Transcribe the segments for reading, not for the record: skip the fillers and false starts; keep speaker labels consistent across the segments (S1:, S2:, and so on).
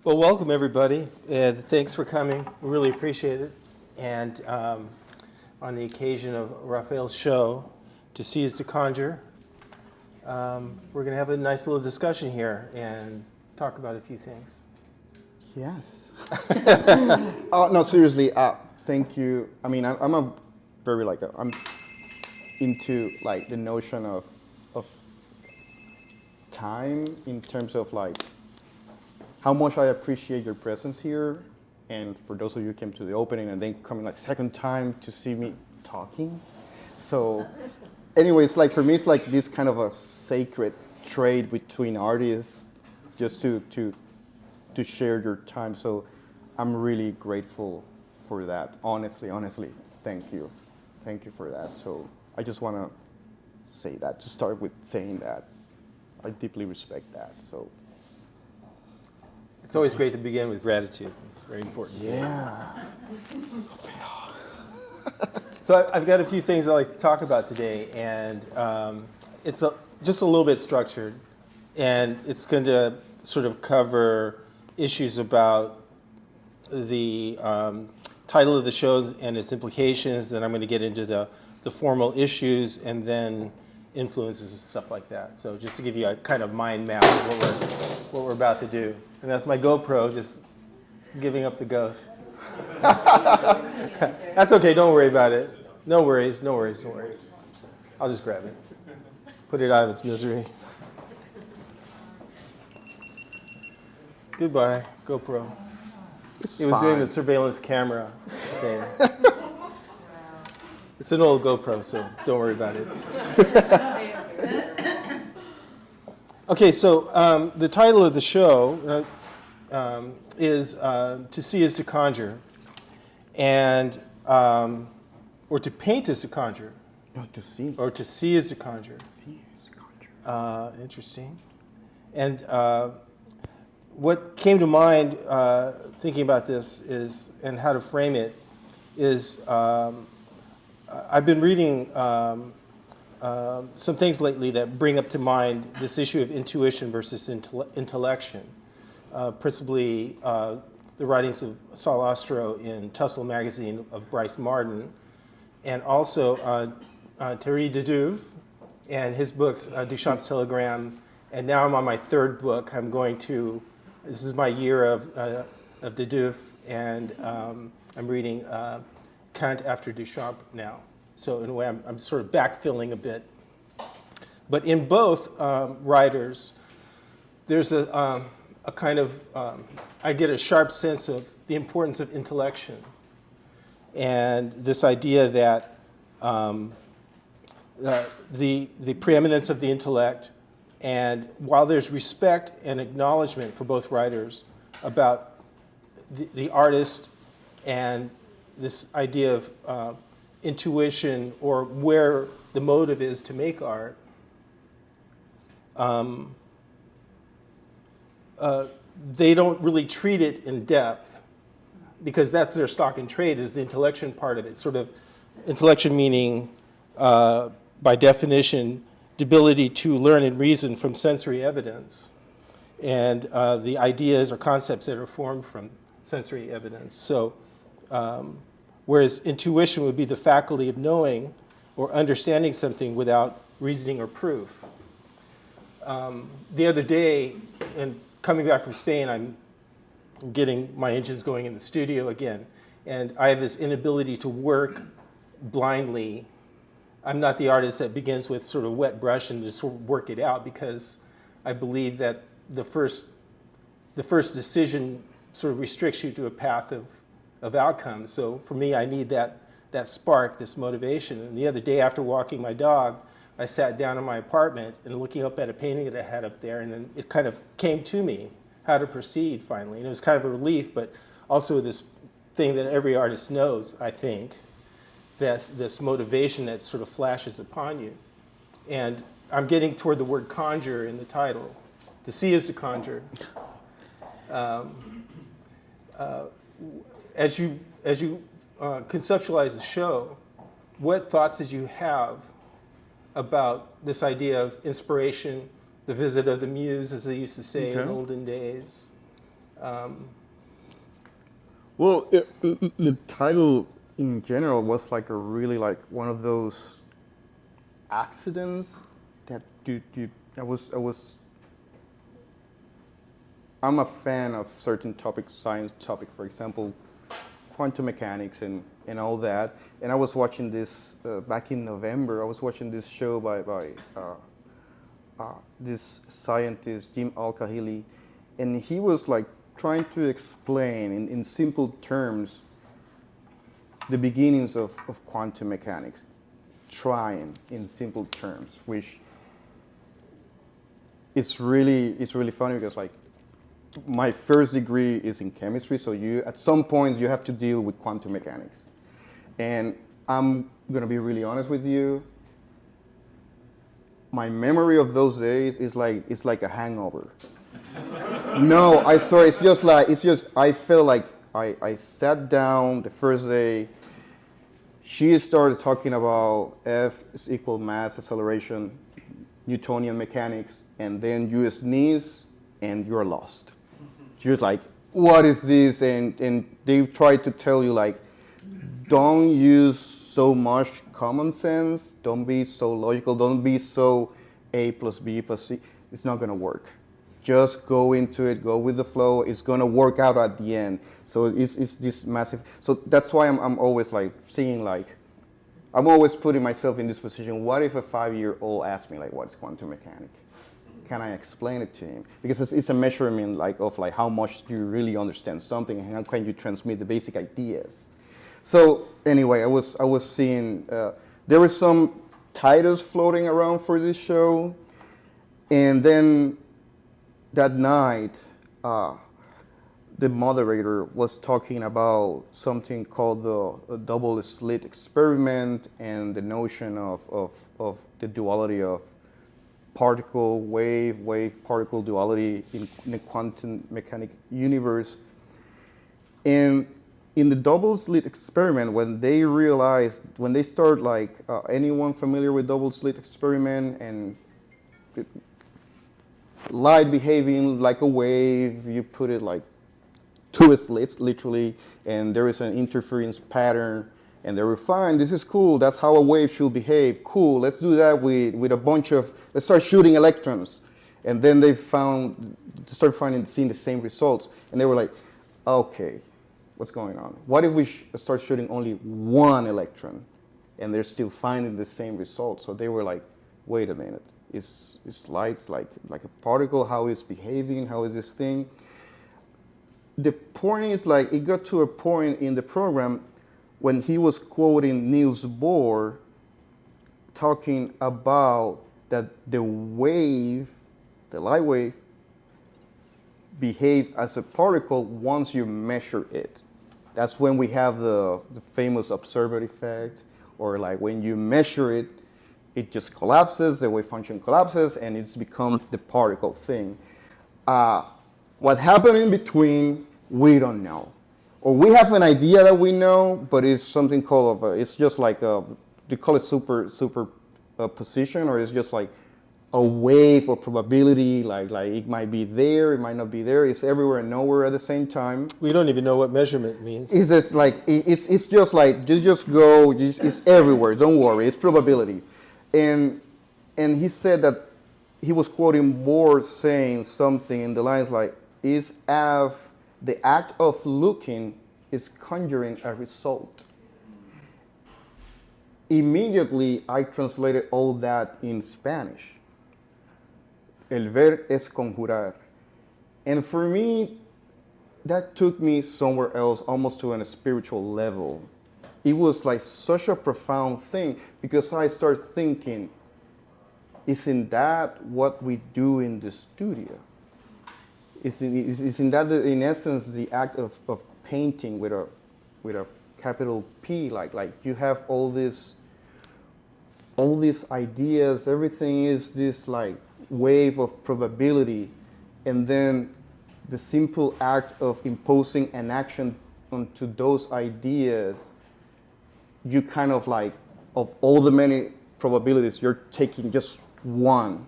S1: Well, welcome everybody, and thanks for coming. We really appreciate it. And on the occasion of Rafael's show, To See is to Conjure, we're going to have a nice little discussion here and talk about a few things.
S2: Yes. Oh no, seriously. Thank you. I mean, I'm a very I'm into the notion of time in terms of how much I appreciate your presence here, and for those of you who came to the opening and then coming second time to see me talking. So, anyway, it's for me, it's this kind of a sacred trade between artists, just to share your time. So, I'm really grateful for that. Honestly, thank you for that. So, I just want to say that, to start with saying that. I deeply respect that. So.
S1: It's always great to begin with gratitude. It's very important.
S2: Yeah.
S1: So I've got a few things I'd like to talk about today, and it's just a little bit structured, and it's going to sort of cover issues about the title of the shows and its implications. Then I'm going to get into the formal issues, and then influences and stuff like that. So just to give you a kind of mind map of what we're about to do. And that's my GoPro just giving up the ghost. That's okay, don't worry about it. No worries. I'll just grab it. Put it out of its misery. Goodbye, GoPro. It was doing the surveillance camera thing. It's an old GoPro, so don't worry about it. Okay, so the title of the show is To See is to Conjure, and or to paint is to conjure.
S2: No, to see.
S1: Or to see is to conjure.
S2: See is to conjure.
S1: Interesting. And what came to mind thinking about this is, and how to frame it, is I've been reading some things lately that bring up to mind this issue of intuition versus intellection, principally the writings of Saul Ostro in Tussle magazine of Bryce Martin, and also Thierry Dedeuve and his books, Duchamp's Telegram, and now I'm on my third book. This is my year of Dedeuve, and I'm reading Kant after Duchamp now. So in a way, I'm sort of backfilling a bit. But in both writers, there's a kind of, I get a sharp sense of the importance of intellection. And this idea that the preeminence of the intellect, and while there's respect and acknowledgement for both writers about the artist and this idea of intuition, or where the motive is to make art, they don't really treat it in depth, because that's their stock in trade, is the intellection part of it. Sort of intellection meaning, by definition, the ability to learn and reason from sensory evidence, and the ideas or concepts that are formed from sensory evidence. So whereas intuition would be the faculty of knowing or understanding something without reasoning or proof. The other day, and coming back from Spain, I'm getting my engines going in the studio again, and I have this inability to work blindly. I'm not the artist that begins with sort of wet brush and just sort of work it out, because I believe that the first decision sort of restricts you to a path of outcomes. So for me, I need that spark, this motivation. And the other day, after walking my dog, I sat down in my apartment and looking up at a painting that I had up there, and then it kind of came to me how to proceed finally. And it was kind of a relief, but also this thing that every artist knows, I think, that's this motivation that sort of flashes upon you. And I'm getting toward the word conjure in the title. To see is to conjure. As you conceptualize the show, what thoughts did you have about this idea of inspiration, the visit of the muse, as they used to say in olden days,
S2: Well, the title in general was like a really like one of those accidents that I'm a fan of certain topics, science topic, for example, quantum mechanics and all that. And I was watching this back in November. I was watching this show by this scientist, Jim Al-Kahili, and he was like trying to explain in simple terms the beginnings of quantum mechanics, trying in simple terms, which it's really funny because like my first degree is in chemistry, so you at some points you have to deal with quantum mechanics. And I'm gonna be really honest with you, my memory of those days is like a hangover. No, I swear, it's just I felt like I sat down the first day, she started talking about F is equal mass acceleration, Newtonian mechanics, and then you sneeze and you're lost. You're like, what is this? And they try to tell you like, don't use so much common sense, don't be so logical, don't be so A plus B plus C. It's not gonna work. Just go into it, go with the flow. It's gonna work out at the end. So it's this massive. So that's why I'm always like seeing like, I'm always putting myself in this position. What if a 5-year-old asks me like, what's quantum mechanics? Can I explain it to him? Because it's a measurement like of like how much do you really understand something and how can you transmit the basic ideas. So anyway, I was seeing there were some titles floating around for this show, and then that night, the moderator was talking about something called the double slit experiment and the notion of the duality of particle, wave, particle duality in the quantum mechanic universe. And in the double slit experiment, when they start like, anyone familiar with double slit experiment and light behaving like a wave, you put it like two slits literally, and there is an interference pattern, and they were fine, this is cool, that's how a wave should behave, cool, let's do that with a bunch of, let's start shooting electrons. And then they seeing the same results, and they were like, okay, what's going on? What if we start shooting only one electron, and they're still finding the same results? So they were like, wait a minute. Is light like a particle? How is behaving? How is this thing? The point is like it got to a point in the program when he was quoting Niels Bohr talking about that the light wave, behave as a particle once you measure it. That's when we have the famous observer effect, or like when you measure it, it just collapses, the wave function collapses, and it's become the particle thing. What happened in between, we don't know. Or we have an idea that we know, but it's something called, it's just like, they call it superposition, or it's just like a wave of probability, like it might be there, it might not be there, it's everywhere and nowhere at the same time.
S1: We don't even know what measurement means.
S2: It's just like, it's just like, just go, it's everywhere, don't worry, it's probability. And he said that he was quoting Bohr saying something in the lines like, is as the act of looking is conjuring a result. Immediately, I translated all that in Spanish. El ver es conjurar. And for me, that took me somewhere else, almost to a spiritual level. It was like such a profound thing, because I started thinking, isn't that what we do in the studio? Isn't that, in essence, the act of painting with a capital P? Like you have all these ideas, everything is this like wave of probability, and then the simple act of imposing an action onto those ideas, you kind of like, of all the many probabilities, you're taking just one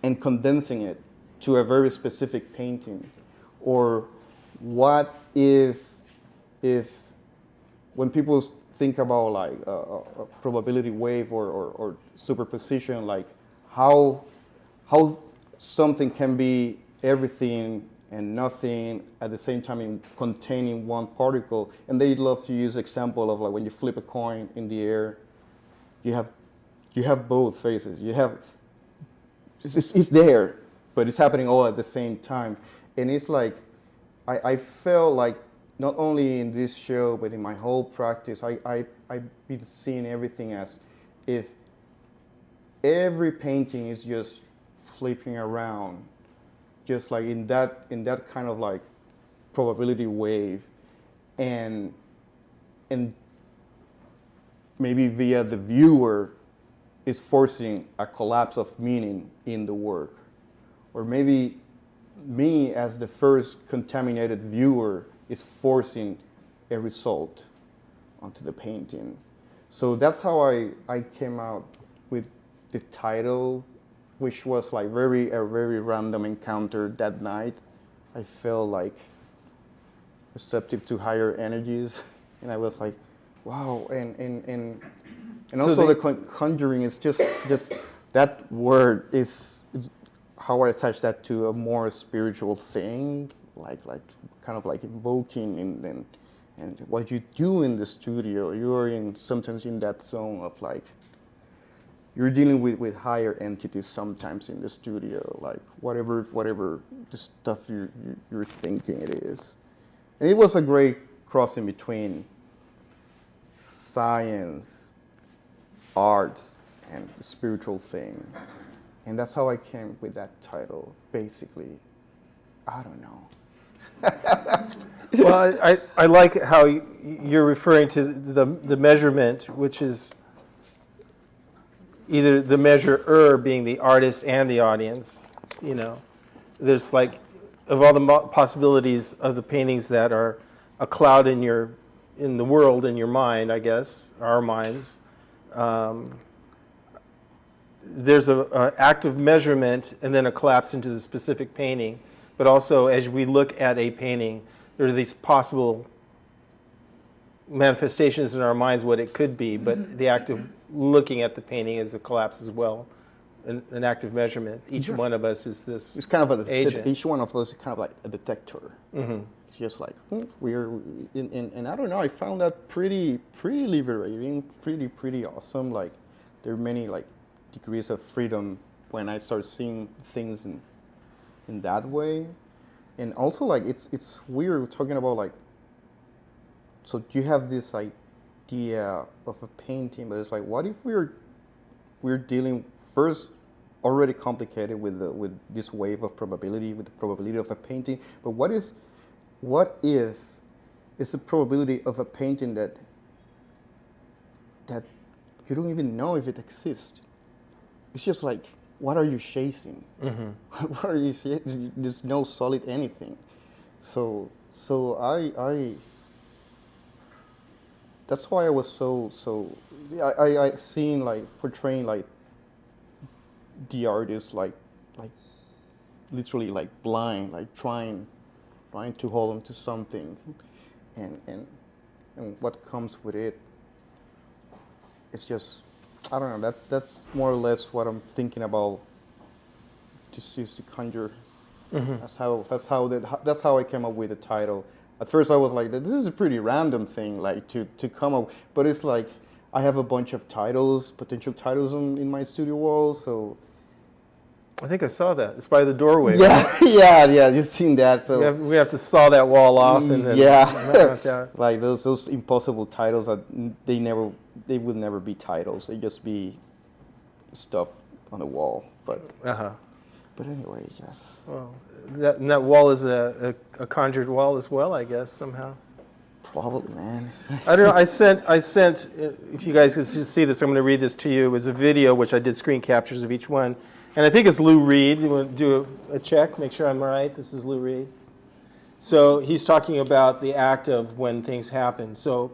S2: and condensing it to a very specific painting. Or what if when people think about like a probability wave or superposition, like how something can be everything and nothing at the same time in containing one particle. And they love to use example of like when you flip a coin in the air, you have both faces. You have it's there, but it's happening all at the same time. And it's like I felt like not only in this show but in my whole practice, I've been seeing everything as if every painting is just flipping around, just like in that kind of like probability wave, and maybe via the viewer is forcing a collapse of meaning in the work, or maybe me as the first contaminated viewer is forcing a result onto the painting. So that's how I came out with the title, which was like a very random encounter that night. I felt like receptive to higher energies, and I was like, wow. And also so the conjuring is just that word is how I attach that to a more spiritual thing, like kind of like invoking and what you do in the studio. You're sometimes in that zone of like you're dealing with higher entities sometimes in the studio, like whatever the stuff you're thinking it is. And it was a great crossing between science, art, and the spiritual thing. And that's how I came with that title, basically. I don't know.
S1: Well, I like how you're referring to the measurement, which is either the measurer being the artist and the audience. You know, there's like, of all the possibilities of the paintings that are a cloud in the world, in your mind, I guess, our minds, there's an act of measurement and then a collapse into the specific painting. But also, as we look at a painting, there are these possible manifestations in our minds what it could be, but the act of looking at the painting is a collapse as well, an act of measurement. Each one of us is this. It's kind of agent.
S2: Each one of us is kind of like a detector. Mm-hmm. It's just like we're and I don't know. I found that pretty liberating, pretty awesome. Like there are many like degrees of freedom when I start seeing things in that way, and also like it's weird talking about like. So you have this idea of a painting, but it's like, what if we're dealing first already complicated with this wave of probability, with the probability of a painting, but what if it's the probability of a painting that you don't even know if it exists? It's just like, what are you chasing? Mm-hmm. What are you chasing? There's no solid anything. So I that's why I was so I seen like portraying like the artist like literally like blind, like trying to hold on to something, and what comes with it. It's just, I don't know. That's more or less what I'm thinking about. Just use to conjure. Mm-hmm. That's how I came up with the title. At first, I was like, "This is a pretty random thing, like to come up." But it's like I have a bunch of potential titles in my studio wall. So
S1: I think I saw that. It's by the doorway.
S2: Yeah, right? yeah. You've seen that. So
S1: we have to saw that wall off, and then
S2: like those impossible titles that they would never be titles. They just be stuff on the wall. But But anyway, yes.
S1: Well, that wall is a conjured wall as well, I guess, somehow.
S2: Probably, man.
S1: I don't know. I sent. If you guys can see this, I'm going to read this to you. It was a video which I did screen captures of each one, and I think it's Lou Reed. You want to do a check, make sure I'm right. This is Lou Reed. So he's talking about the act of when things happen. So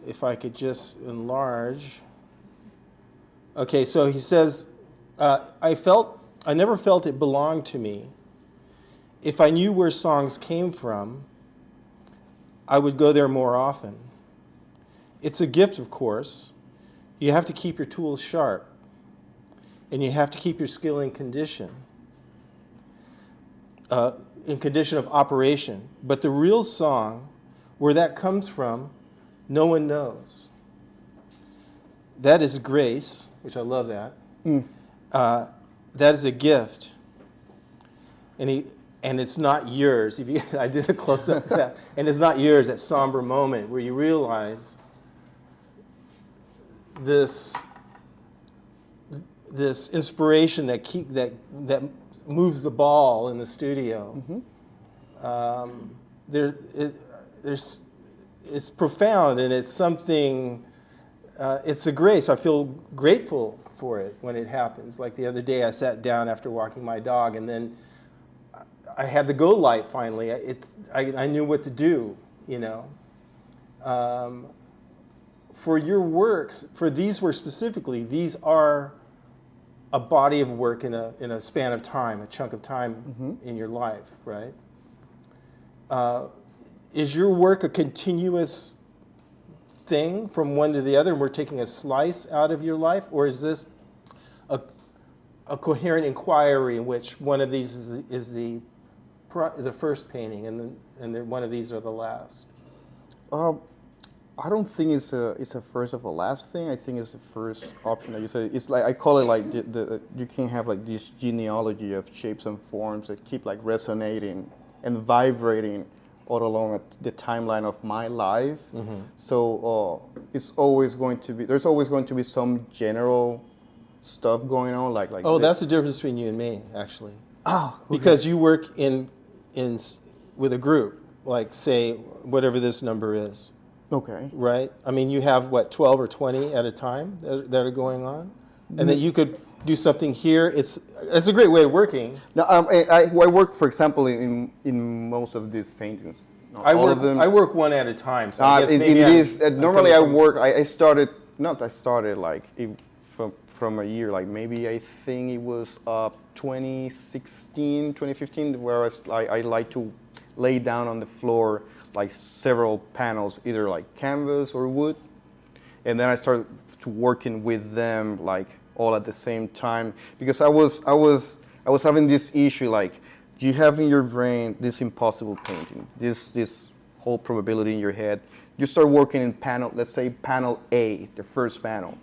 S1: if I could just enlarge. Okay, so he says, I never felt it belonged to me. If I knew where songs came from, I would go there more often. It's a gift, of course. You have to keep your tools sharp, and you have to keep your skill in condition of operation. But the real song, where that comes from, no one knows. That is grace, which I love that. That is a gift. And it's not yours. I did a close-up of that. And it's not yours, that somber moment where you realize this inspiration that moves the ball in the studio. It's profound, and it's something. It's a grace. I feel grateful for it when it happens. Like the other day, I sat down after walking my dog, and then I had the go light finally. I knew what to do, you know. For your works, for these works specifically, these are a body of work in a span of time, a chunk of time in your life, right? Is your work a continuous thing from one to the other, and we're taking a slice out of your life, or is this a coherent inquiry in which one of these is the first painting, and then one of these are the last?
S2: I don't think it's a first of a last thing. I think it's the first option that you said. It's like, I call it like you can have like this genealogy of shapes and forms that keep like resonating and vibrating all along the timeline of my life. So it's always going to be, there's always going to be some general stuff going on, like.
S1: Oh, that's the difference between you and me, actually.
S2: Oh, okay.
S1: Because you work with a group, like say whatever this number is.
S2: Okay.
S1: Right? I mean, you have, what, 12 or 20 at a time that are going on? And that you could do something here. It's a great way of working.
S2: Now, I work, for example, in most of these paintings. Not all of them.
S1: I work one at a time. So I guess
S2: normally I started like from a year, like maybe I think it was 2016, 2015, where I like to lay down on the floor like several panels, either like canvas or wood, and then I started to working with them like all at the same time, because I was having this issue, like, you have in your brain this impossible painting, this whole probability in your head. You start working in panel, let's say panel A, the first panel,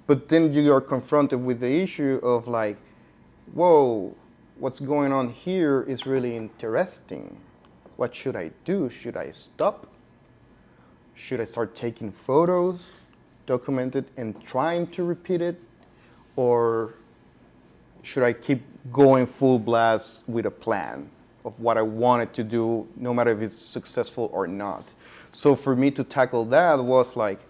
S2: but then you are confronted with the issue of like, whoa, what's going on here is really interesting. What should I do? Should I stop? Should I start taking photos, document it, and trying to repeat it? Or should I keep going full blast with a plan of what I wanted to do, no matter if it's successful or not? So for me to tackle that was like,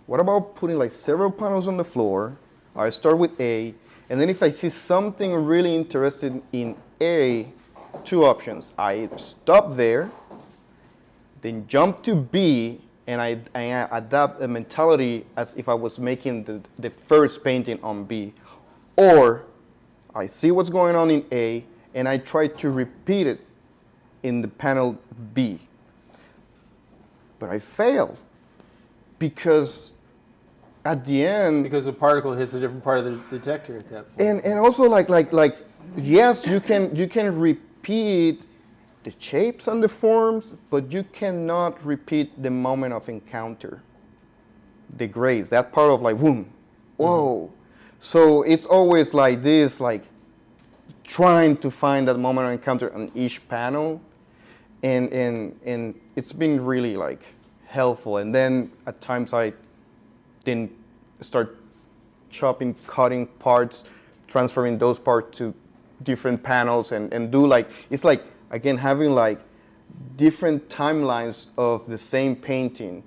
S2: what about putting like several panels on the floor? I start with A, and then if I see something really interesting in A, two options. I either stop there, then jump to B, and I adapt a mentality as if I was making the first painting on B. Or I see what's going on in A, and I try to repeat it in the panel B. But I fail, because at the end...
S1: Because the particle hits a different part of the detector at that point.
S2: And also like yes, you can repeat the shapes and the forms, but you cannot repeat the moment of encounter, the grace, that part of like, boom, whoa. So it's always like this, like trying to find that moment of encounter on each panel, and it's been really like helpful. And then at times I then start chopping, cutting parts, transferring those parts to different panels, and do like, it's like, again, having like different timelines of the same painting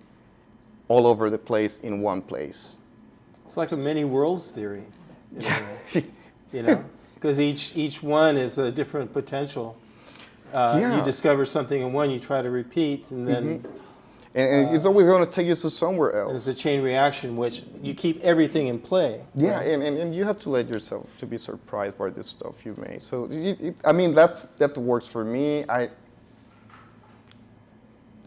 S2: all over the place in one place.
S1: It's like a many worlds theory, you know, because each one is a different potential. You discover something in one, you try to repeat, and then
S2: and it's always going to take you to somewhere else.
S1: There's a chain reaction, which you keep everything in play.
S2: Yeah, right? and you have to let yourself to be surprised by the stuff you make. So I mean, that works for me.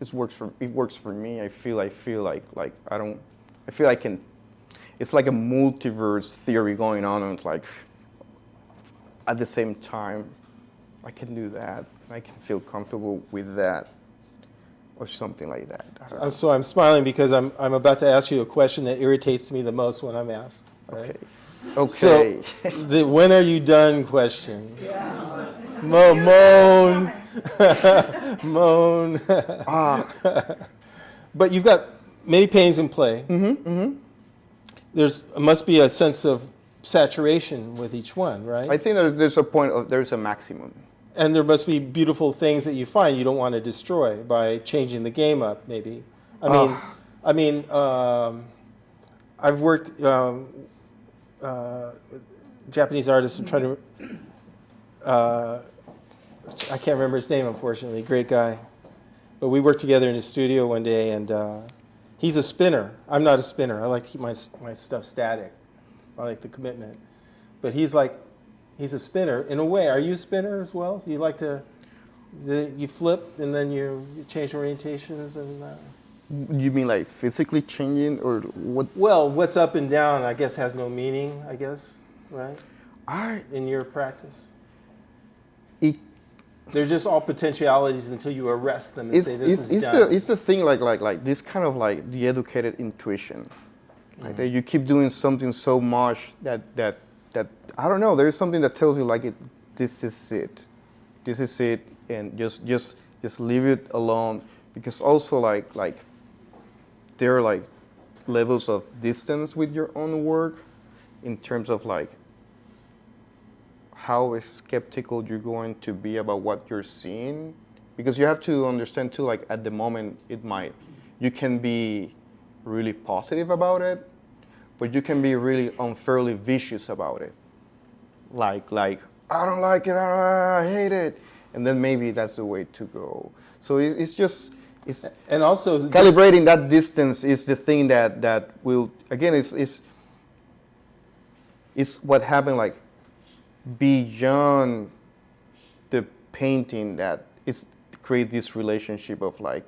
S2: It works for me. I feel like I feel I can. It's like a multiverse theory going on, and it's like at the same time, I can do that. I can feel comfortable with that, or something like that.
S1: So I'm smiling because I'm about to ask you a question that irritates me the most when I'm asked. Right?
S2: Okay.
S1: So the when are you done question. Moan. Moan. But you've got many paintings in play. There's must be a sense of saturation with each one, right?
S2: I think there's a maximum.
S1: And there must be beautiful things that you find you don't want to destroy by changing the game up, maybe. I've worked Japanese artists. I'm trying to. I can't remember his name, unfortunately. Great guy, but we worked together in his studio one day, and he's a spinner. I'm not a spinner. I like to keep my stuff static. I like the commitment, but he's a spinner in a way. Are you a spinner as well? Do you like to? You flip and then you change orientations and.
S2: You mean like physically changing or what?
S1: Well, what's up and down, I guess, has no meaning. I guess, right? In your practice. They're just all potentialities until you arrest them and say this is done.
S2: It's the thing like this kind of like the educated intuition. Like that you keep doing something so much that I don't know. There is something that tells you like this is it, and just leave it alone. Because also like there are like levels of distance with your own work, in terms of like how skeptical you're going to be about what you're seeing, because you have to understand too, like at the moment you can be really positive about it, but you can be really unfairly vicious about it. Like I don't like it, I hate it, and then maybe that's the way to go. So it's
S1: and also
S2: calibrating that distance is the thing that will again is what happened like beyond the painting, that is create this relationship of like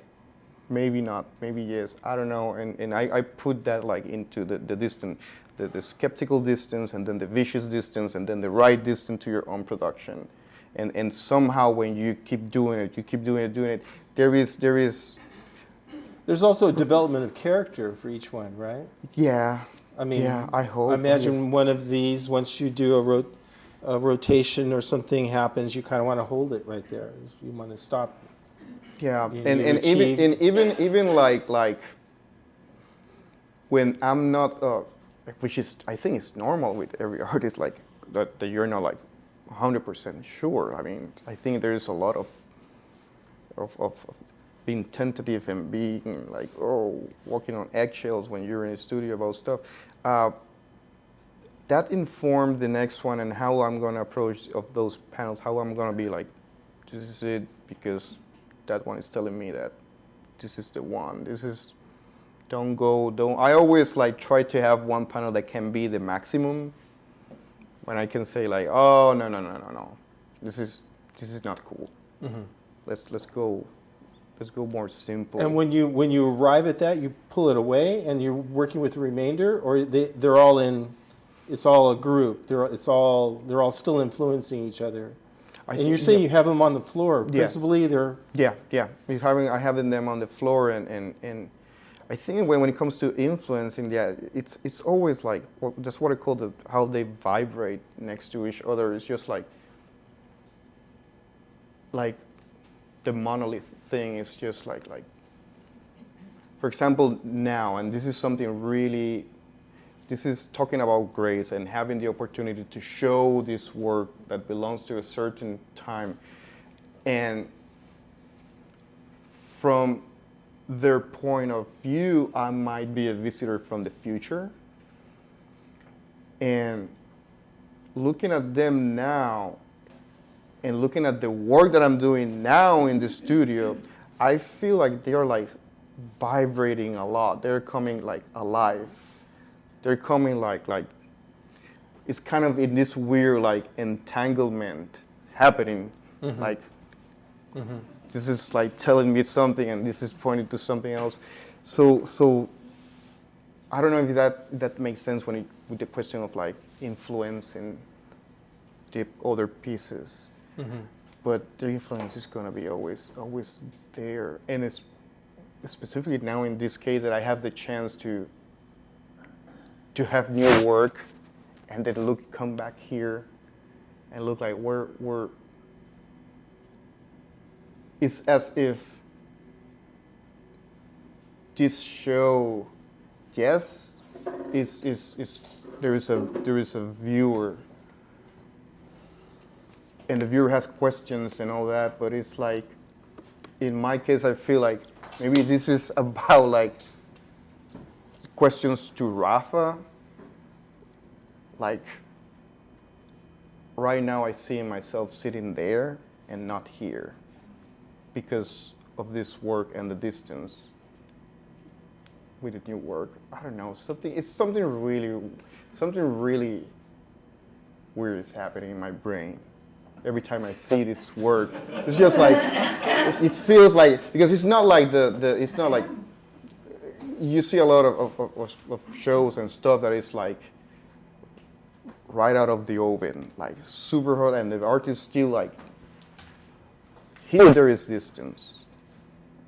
S2: maybe not, maybe yes, I don't know, and I put that like into the distance, the skeptical distance, and then the vicious distance, and then the right distance to your own production, and somehow when you keep doing it,
S1: there's also a development of character for each one, right?
S2: Yeah.
S1: I mean,
S2: yeah, I hope.
S1: I imagine one of these, once you do a rotation or something happens, you kind of want to hold it right there. You want to stop.
S2: Yeah, and even like when I'm not, which is I think it's normal with every artist, like that you're not like 100% sure. I mean, I think there is a lot of being tentative and being like, walking on eggshells when you're in a studio about stuff. That informed the next one and how I'm going to approach of those panels, how I'm going to be like, this is it, because that one is telling me that this is the one. I always like try to have one panel that can be the maximum, when I can say like, oh, no. This is not cool. Mm-hmm. Let's go more simple.
S1: And when you arrive at that, you pull it away, and you're working with the remainder, or they're all in. It's all a group. They're all still influencing each other. And you're saying you have them on the floor. Principally,
S2: yes.
S1: they're.
S2: Yeah. I have them on the floor, and I think when it comes to influencing, it's always like that's what I call how they vibrate next to each other. It's just like the monolith thing is just like for example now, and this is something really, this is talking about grace and having the opportunity to show this work that belongs to a certain time, and from their point of view, I might be a visitor from the future, and looking at them now and looking at the work that I'm doing now in the studio, I feel like they're like vibrating a lot. They're coming like alive. They're coming like it's kind of in this weird like entanglement happening, like this is like telling me something, and this is pointing to something else. So I don't know if that makes sense with the question of like influencing the other pieces. But the influence is gonna be always there, and it's specifically now in this case that I have the chance to have new work, and then come back here, and look like we're. It's as if this show, yes, there is a viewer, and the viewer has questions and all that, but it's like, in my case, I feel like maybe this is about like questions to Rafa. Like right now I see myself sitting there and not here because of this work and the distance with the new work. I don't know, something really weird is happening in my brain. Every time I see this work, it's just like, it feels like, because it's not like it's not like, you see a lot of shows and stuff that is like right out of the oven, like super hot, and the artist still like, here there is distance.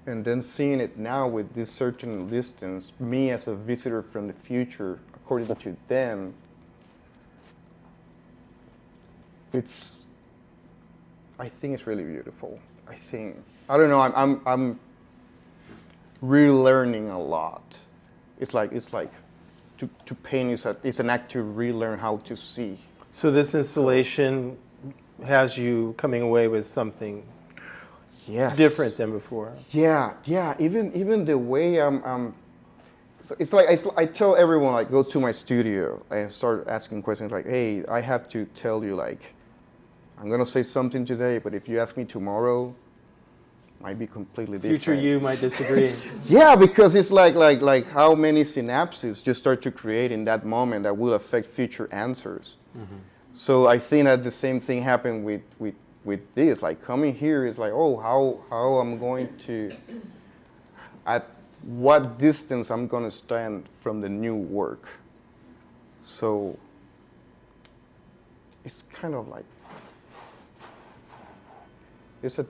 S2: And then seeing it now with this certain distance, me as a visitor from the future, according to them, I think it's really beautiful. I don't know, I'm relearning a lot. It's like to paint is an act to relearn how to see.
S1: So this installation has you coming away with something different than before.
S2: Yeah. Even the way so it's like I tell everyone, like, go to my studio and start asking questions like, hey, I have to tell you, like, I'm gonna say something today, but if you ask me tomorrow, might be completely different.
S1: Future you might disagree.
S2: Yeah, because it's like how many synapses just start to create in that moment that will affect future answers. So I think that the same thing happened with this. Like, coming here is like, oh, how I'm going to, at what distance I'm gonna stand from the new work. So it's kind of like, it's a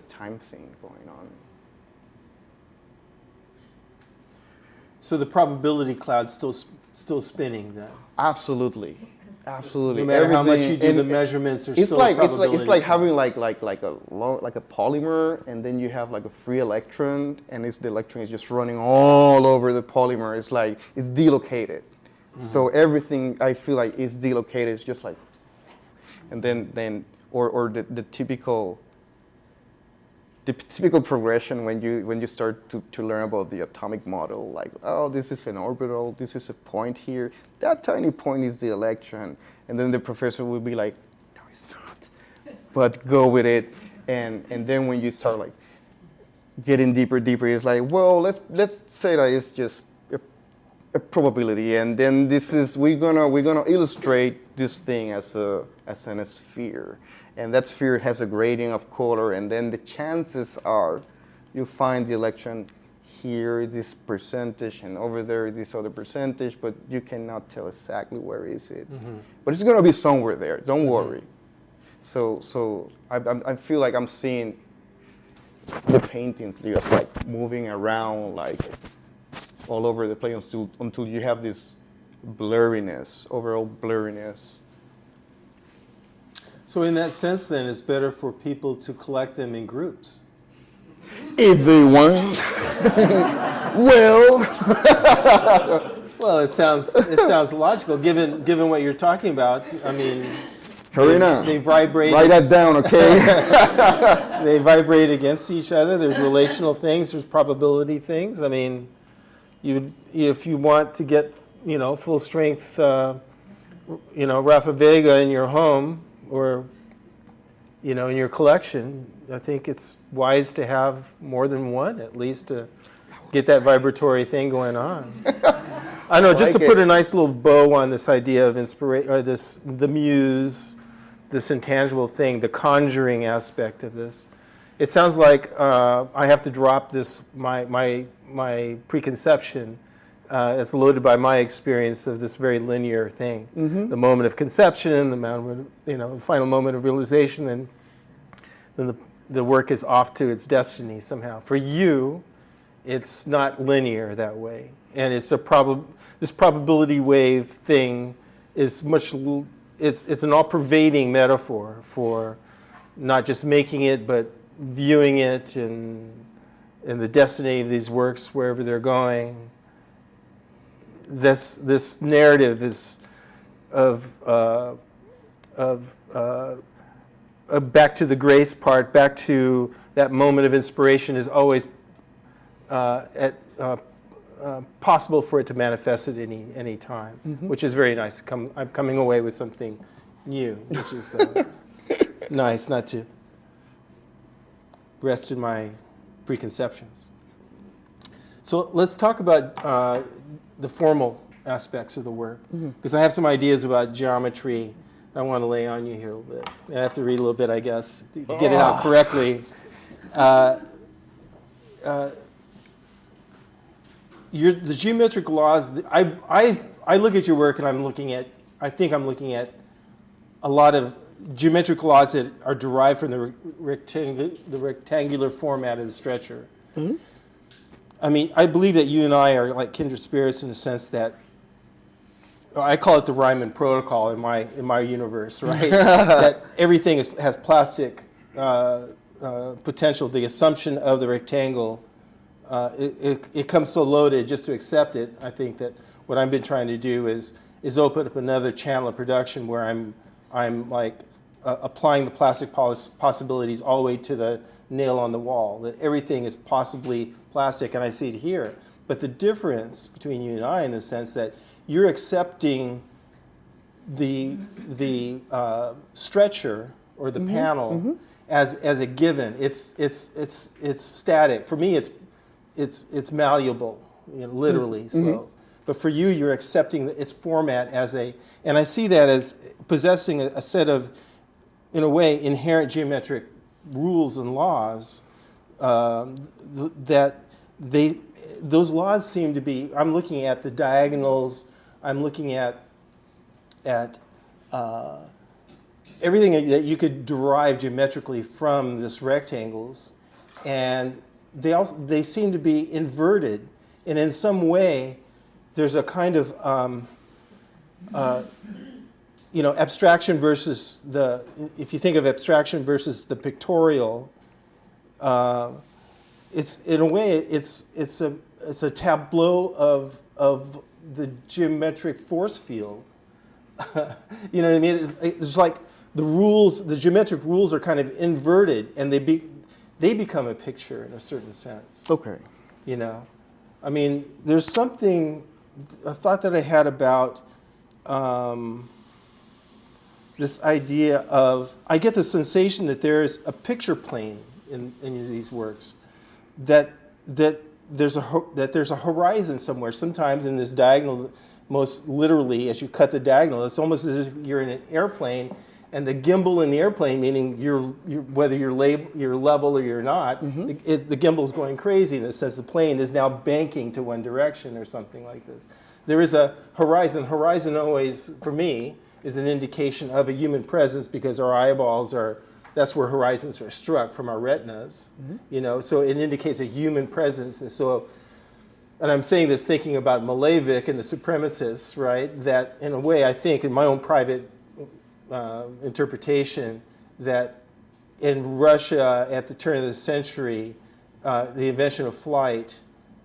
S2: time thing going on.
S1: So the probability cloud's still spinning then.
S2: Absolutely.
S1: No matter how much you do the measurements, there's still a probability.
S2: It's like having like a polymer, and then you have like a free electron, and the electron is just running all over the polymer. It's like it's delocated. So everything I feel like is delocated. It's just like, and then or the typical progression when you start to learn about the atomic model, like, oh, this is an orbital, this is a point here, that tiny point is the electron, and then the professor will be like, no, it's not, but go with it, and then when you start like getting deeper, it's like, well, let's say that it's just a probability, and then we're gonna illustrate this thing as a sphere. And that sphere has a gradient of color, and then the chances are you find the electron here, this percentage, and over there, this other percentage, but you cannot tell exactly where is it. But it's gonna be somewhere there, don't worry. So I feel like I'm seeing the paintings like moving around like all over the place until you have this blurriness, overall blurriness.
S1: So in that sense, then, it's better for people to collect them in groups.
S2: If they want. Well.
S1: Well, it sounds logical, given what you're talking about. I mean,
S2: Karina,
S1: they vibrate.
S2: Write that down, okay?
S1: They vibrate against each other. There's relational things. There's probability things. I mean, if you want to get full strength, Rafael Vega in your home, or in your collection, I think it's wise to have more than one, at least, to get that vibratory thing going on. I know, just to put a nice little bow on this idea of inspiration, or the muse, this intangible thing, the conjuring aspect of this. it sounds like I have to drop this my preconception. It's loaded by my experience of this very linear thing. The moment of conception, the moment, the final moment of realization, and then the work is off to its destiny somehow. For you, it's not linear that way, and it's this probability wave thing is it's an all-pervading metaphor for not just making it, but viewing it and the destiny of these works wherever they're going. This narrative is of back to the grace part, back to that moment of inspiration is always possible for it to manifest at any time, which is very nice. I'm coming away with something new, which is nice, not to rest in my preconceptions. So let's talk about the formal aspects of the work, because I have some ideas about geometry I want to lay on you here a little bit. I have to read a little bit, I guess, to get it out correctly. The geometric laws, I look at your work and I think I'm looking at a lot of geometric laws that are derived from the rectangular format of the stretcher. I mean, I believe that you and I are like kindred spirits in the sense that I call it the Riemann protocol in my universe, right? That everything has plastic potential. The assumption of the rectangle, it comes so loaded just to accept it. I think that what I've been trying to do is open up another channel of production where I'm like applying the plastic possibilities all the way to the nail on the wall, that everything is possibly plastic, and I see it here. But the difference between you and I in the sense that you're accepting the stretcher or the panel as a given. It's static. For me, it's malleable, literally. So, but for you, you're accepting its format as and I see that as possessing a set of, in a way, inherent geometric rules and laws that those laws seem to be. I'm looking at the diagonals. I'm looking at everything that you could derive geometrically from this rectangles, and they seem to be inverted, and in some way, there's a kind of abstraction versus if you think of abstraction versus the pictorial, it's in a way it's a tableau of the geometric force field. You know what I mean? It's like the geometric rules are kind of inverted, and they become a picture in a certain sense.
S2: Okay.
S1: I mean, there's a thought that I had about this idea of, I get the sensation that there is a picture plane in these works, that there's a horizon somewhere. Sometimes in this diagonal, most literally, as you cut the diagonal, it's almost as if you're in an airplane, and the gimbal in the airplane, meaning whether you're level or you're not, the gimbal's going crazy in the sense the plane is now banking to one direction or something like this. There is a horizon. Horizon always, for me, is an indication of a human presence, because our eyeballs that's where horizons are struck from our retinas, so it indicates a human presence. And I'm saying this thinking about Malevich and the supremacists, right? That in a way, I think in my own private interpretation, that in Russia at the turn of the century, the invention of flight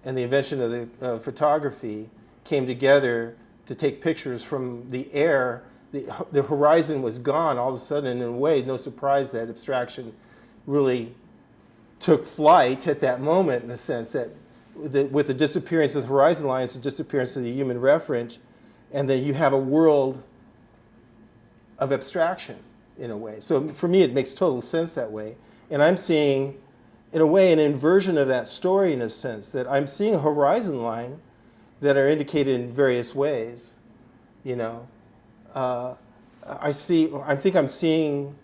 S1: and the invention of the photography came together to take pictures from the air. The horizon was gone all of a sudden. In a way, no surprise that abstraction really took flight at that moment, in the sense that with the disappearance of the horizon lines, the disappearance of the human referent, and then you have a world of abstraction in a way. So for me, it makes total sense that way. And I'm seeing, in a way, an inversion of that story, in a sense, that I'm seeing a horizon line that are indicated in various ways, I think I'm seeing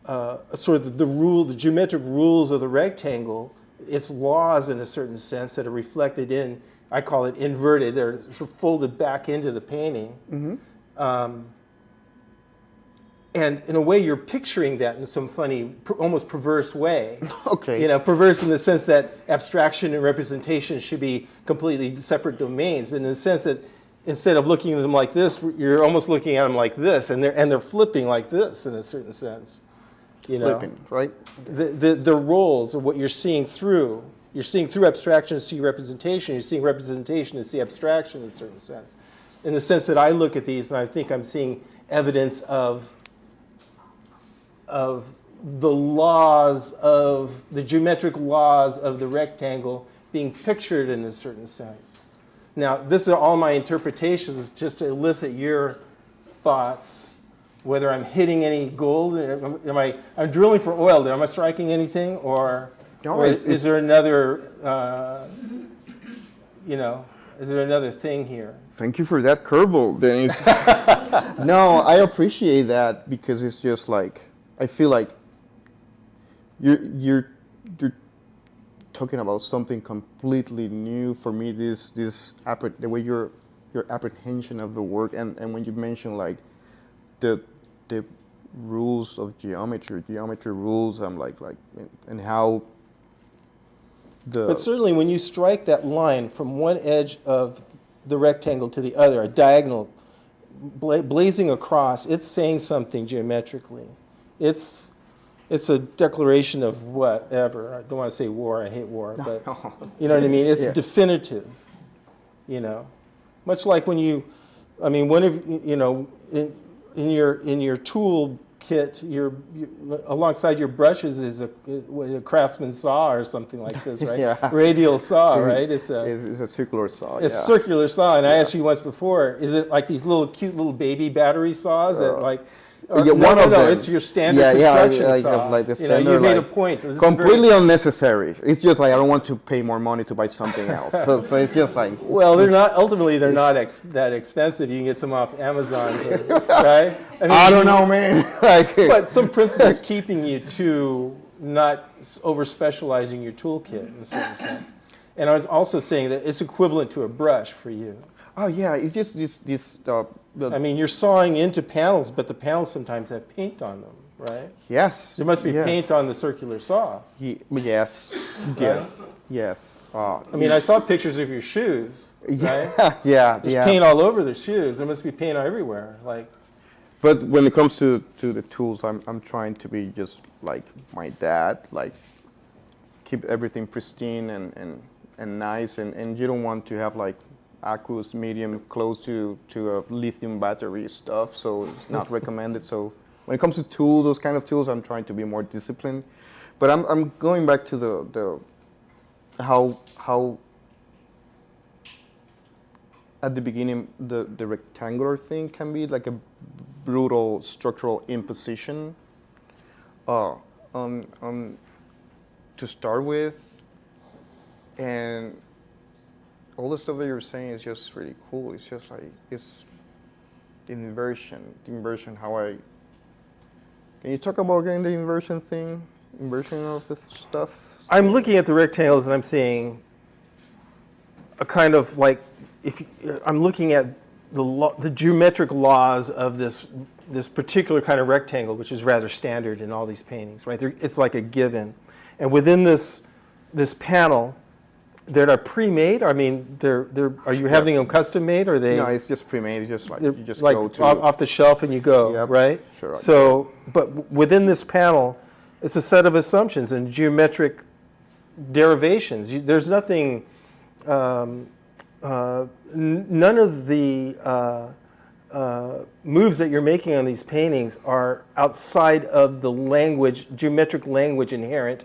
S1: sort of the geometric rules of the rectangle, its laws in a certain sense that are reflected in, I call it inverted, they're sort of folded back into the painting. And in a way, you're picturing that in some funny, almost perverse way.
S2: Okay.
S1: You know, perverse in the sense that abstraction and representation should be completely separate domains, but in the sense that instead of looking at them like this, you're almost looking at them like this, and they're flipping like this in a certain sense. You know?
S2: Flipping, right?
S1: The roles of what you're seeing through. You're seeing through abstraction to see representation. You're seeing representation to see abstraction in a certain sense. In the sense that I look at these and I think I'm seeing evidence of the laws of, the geometric laws of the rectangle being pictured in a certain sense. Now, this are all my interpretations just to elicit your thoughts, whether I'm hitting any gold, I'm drilling for oil, am I striking anything, or is there another, is there another thing here?
S2: Thank you for that curveball, Dennis. No, I appreciate that because it's just like, I feel like you're talking about something completely new for me. The way your apprehension of the work, and when you mention like the rules of geometry rules, I'm like and how
S1: But certainly when you strike that line from one edge of the rectangle to the other, a diagonal blazing across, it's saying something geometrically. It's a declaration of whatever. I don't want to say war. I hate war, but you know what I mean. It's definitive. You know, much like when you, I mean, one of in your tool kit, alongside your brushes is a craftsman saw or something like this, right?
S2: Yeah.
S1: Radial saw, right? It's
S2: a circular saw.
S1: It's a circular saw, and I asked you once before, is it like these little cute little baby battery saws that like? No, it's your standard construction saw.
S2: Like the standard,
S1: you made a point.
S2: Completely unnecessary. It's just like I don't want to pay more money to buy something else. So it's just like.
S1: Well, they're not. Ultimately, they're not that expensive. You can get some off Amazon, right?
S2: I don't know, man.
S1: But some principles keeping you to not over specializing your toolkit in a certain sense. And I was also saying that it's equivalent to a brush for you.
S2: Oh yeah, it's just this.
S1: I mean, you're sawing into panels, but the panels sometimes have paint on them, right?
S2: Yes.
S1: There must be paint on the circular saw.
S2: Yes. Yes.
S1: I mean, I saw pictures of your shoes, right?
S2: Yeah.
S1: There's paint all over the shoes. There must be paint everywhere, like.
S2: But when it comes to the tools, I'm trying to be just like my dad, like keep everything pristine and nice, and you don't want to have like aqueous medium close to a lithium battery stuff, so it's not recommended. So when it comes to tools, those kind of tools, I'm trying to be more disciplined. But I'm going back to the how at the beginning the rectangular thing can be like a brutal structural imposition on to start with, and all the stuff that you're saying is just really cool. It's just like, it's the inversion, how can you talk about again the inversion thing? Inversion of the stuff?
S1: I'm looking at the rectangles and I'm seeing a kind of like, I'm looking at the geometric laws of this particular kind of rectangle, which is rather standard in all these paintings, right? It's like a given. And within this panel, they're not pre-made. I mean, are you having them custom made, or are they?
S2: No, it's just pre-made. It's just like you just
S1: like
S2: go to
S1: off the shelf and you go, right?
S2: Sure.
S1: So, but within this panel, it's a set of assumptions and geometric derivations. There's nothing. None of the moves that you're making on these paintings are outside of the language, geometric language inherent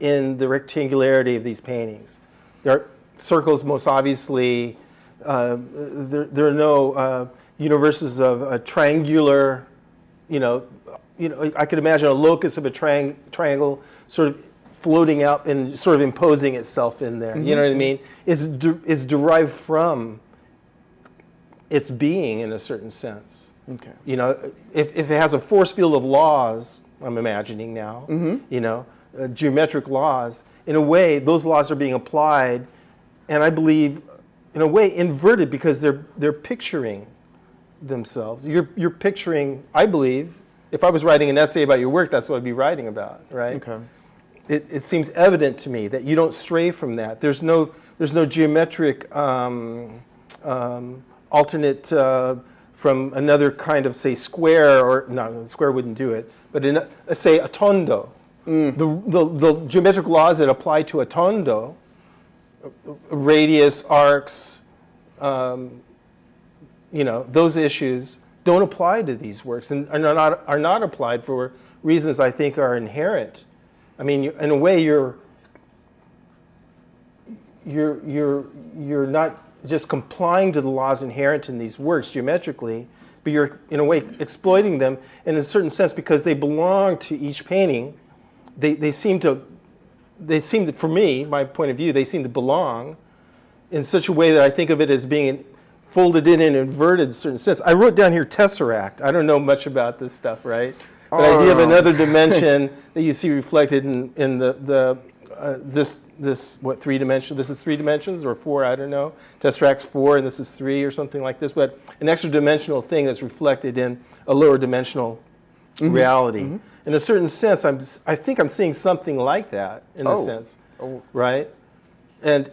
S1: in the rectangularity of these paintings. There are circles, most obviously. There are no universes of a triangular, I could imagine a locus of a triangle sort of floating out and sort of imposing itself in there. Mm-hmm. You know what I mean? It's derived from its being in a certain sense.
S2: Okay.
S1: If it has a force field of laws, I'm imagining now, geometric laws. In a way, those laws are being applied, and I believe, in a way, inverted because they're picturing themselves. You're picturing, I believe, if I was writing an essay about your work, that's what I'd be writing about, right?
S2: Okay.
S1: It seems evident to me that you don't stray from that. There's no geometric alternate from another kind of, say, square, or no, square wouldn't do it, but say a tondo. The geometric laws that apply to a tondo, radius, arcs, those issues don't apply to these works, and are not applied for reasons I think are inherent. I mean, in a way, you're not just complying to the laws inherent in these works geometrically, but you're in a way exploiting them in a certain sense because they belong to each painting. They seem to, for me, my point of view, they seem to belong in such a way that I think of it as being folded in and inverted in a certain sense. I wrote down here tesseract. I don't know much about this stuff, right? But the idea of another dimension that you see reflected in this what, 3 dimensions? This is 3 dimensions or 4, I don't know. Tesseract's 4 and this is 3 or something like this. But an extra dimensional thing that's reflected in a lower dimensional reality. In a certain sense, I think I'm seeing something like that in a sense, right? And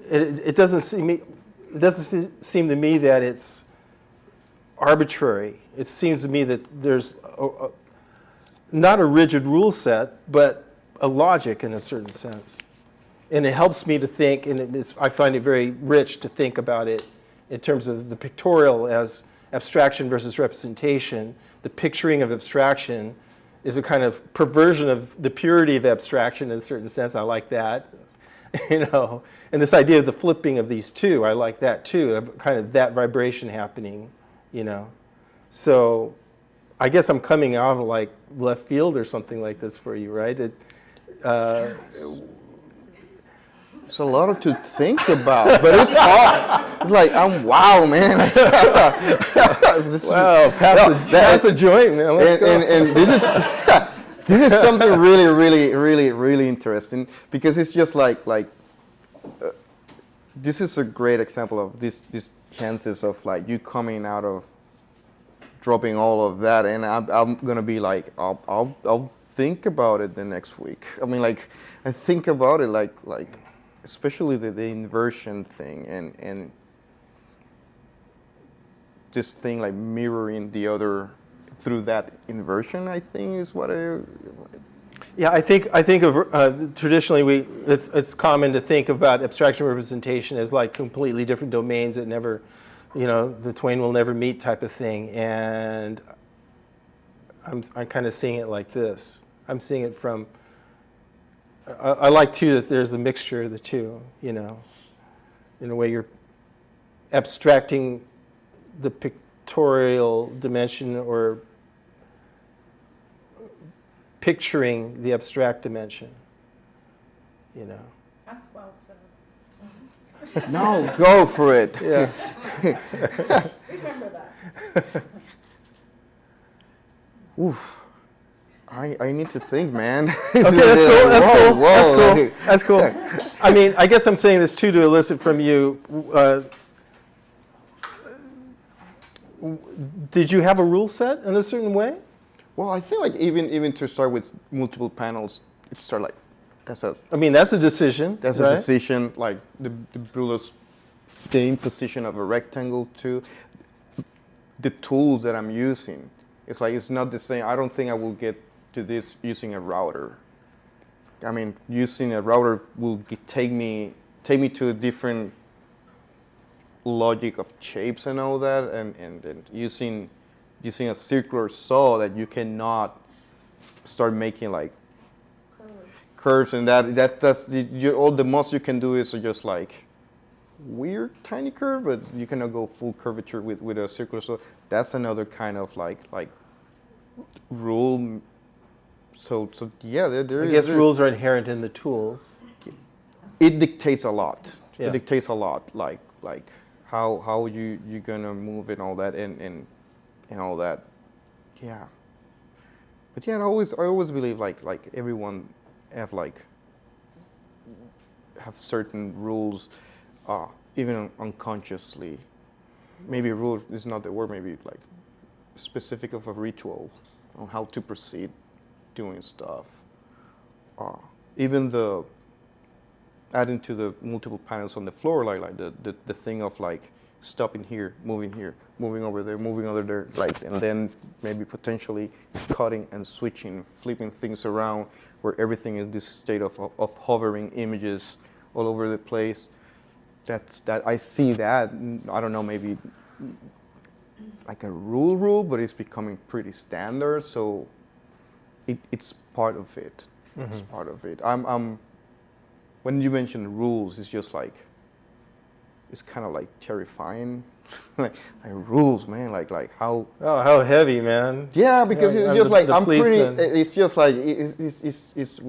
S1: it doesn't seem to me that it's arbitrary. It seems to me that there's not a rigid rule set, but a logic in a certain sense. And it helps me to think, and I find it very rich to think about it in terms of the pictorial as abstraction versus representation. The picturing of abstraction is a kind of perversion of the purity of abstraction in a certain sense. I like that. And this idea of the flipping of these two, I like that too, of kind of that vibration happening, So I guess I'm coming out of like left field or something like this for you, right?
S2: It's a lot to think about, but it's hard. It's like, wow, man.
S1: Wow, pass a joint, man. Let's go.
S2: And this is this is something really, really, really, really interesting because it's just like this is a great example of these chances of like you coming out of dropping all of that, and I'm gonna be like, I'll think about it the next week. I mean, like I think about it like especially the inversion thing and this thing like mirroring the other through that inversion, I think is what I.
S1: Yeah, I think of traditionally it's common to think about abstraction representation as like completely different domains that never, the twain will never meet type of thing, and I'm kind of seeing it like this. I'm seeing it from. I like too that there's a mixture of the two. In a way you're abstracting the pictorial dimension or picturing the abstract dimension,
S3: That's well said.
S2: No, go for it.
S1: Yeah.
S3: Remember that.
S2: Oof. I need to think, man.
S1: Okay, that's cool. I mean, I guess I'm saying this too to elicit from you. Did you have a rule set in a certain way?
S2: Well, I feel like even to start with multiple panels, it's start like that's a
S1: decision.
S2: That's
S1: right?
S2: a decision. Like the imposition of a rectangle to the tools that I'm using. It's like it's not the same. I don't think I will get to this using a router. I mean, using a router will take me to a different logic of shapes and all that, and using a circular saw that you cannot start making like curves and that's all the most you can do is just like weird tiny curve, but you cannot go full curvature with a circular saw. That's another kind of like rule. So yeah, there is.
S1: I guess rules are inherent in the tools.
S2: It dictates a lot.
S1: Yeah.
S2: It dictates a lot, like how you're gonna move and all that and all that. Yeah. But yeah, I always believe like everyone have have certain rules, even unconsciously. Maybe rule is not the word. Maybe like specific of a ritual on how to proceed doing stuff. Even the adding to the multiple panels on the floor, like the thing of like stopping here, moving over there, moving over there, like, and then maybe potentially cutting and switching, flipping things around, where everything is this state of hovering images all over the place. That I see that, I don't know, maybe like a rule, but it's becoming pretty standard. So it's part of it. Mm-hmm. It's part of it. When you mention rules, it's just like, it's kind of like terrifying. like rules, man. Like how.
S1: Oh, how heavy, man.
S2: Yeah, because
S1: Yeah,
S2: it's just like
S1: the policeman.
S2: pretty. It's just like it's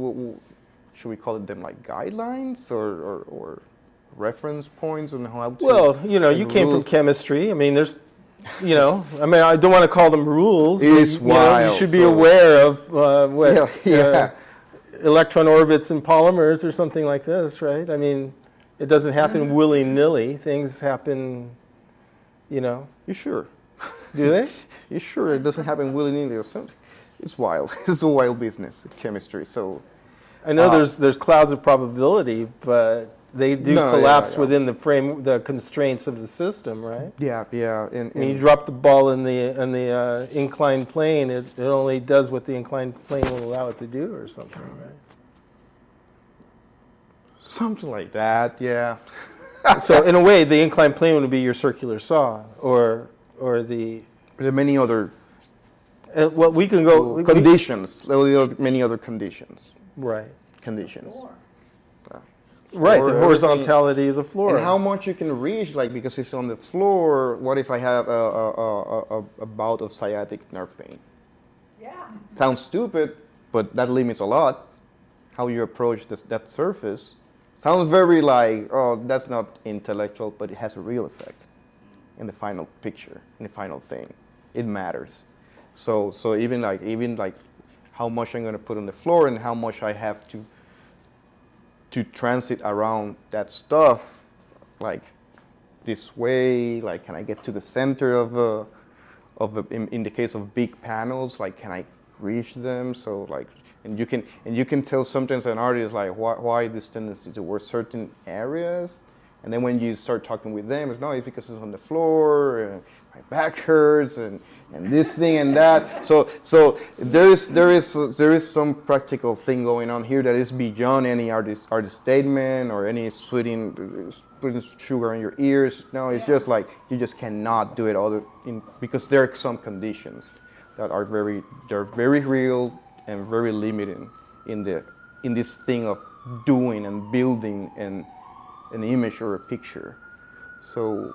S2: should we call it them like guidelines or reference points on how to.
S1: Well, you know, you came from chemistry. I mean, there's, you know, I mean, I don't want to call them rules.
S2: It's
S1: but, you know,
S2: wild.
S1: You should be aware of what
S2: Yeah.
S1: electron orbits and polymers or something like this, right? I mean, it doesn't happen willy-nilly. Things happen, you know.
S2: You sure?
S1: Do they?
S2: You sure it doesn't happen willy-nilly or something? It's wild. It's a wild business, chemistry. So
S1: I know there's clouds of probability, but they do collapse within the constraints of the system, right?
S2: Yeah.
S1: When you drop the ball in the inclined plane, it only does what the inclined plane will allow it to do, or something, right?
S2: Something like that, yeah.
S1: So in a way, the inclined plane would be your circular saw, or the.
S2: There are many other
S1: Well, we can go
S2: conditions. There are many other conditions.
S1: Right.
S2: Conditions.
S1: Right,
S2: Or
S1: the horizontality of the floor.
S2: And how much you can reach, like, because it's on the floor. What if I have a bout of sciatic nerve pain?
S3: Yeah.
S2: Sounds stupid, but that limits a lot. How you approach that surface sounds very like, oh, that's not intellectual, but it has a real effect in the final picture, in the final thing. It matters. So even like how much I'm going to put on the floor and how much I have to transit around that stuff, like this way, like can I get to the center in the case of big panels, like can I reach them? So like, and you can tell sometimes an artist like why this tendency towards certain areas, and then when you start talking with them, it's no, it's because it's on the floor, and my back hurts, and this thing and that. So there is some practical thing going on here that is beyond any artist statement or any putting sugar in your ears. No, it's just like you just cannot do it because there are some conditions that are very real and very limiting in this thing of doing and building an image or a picture. So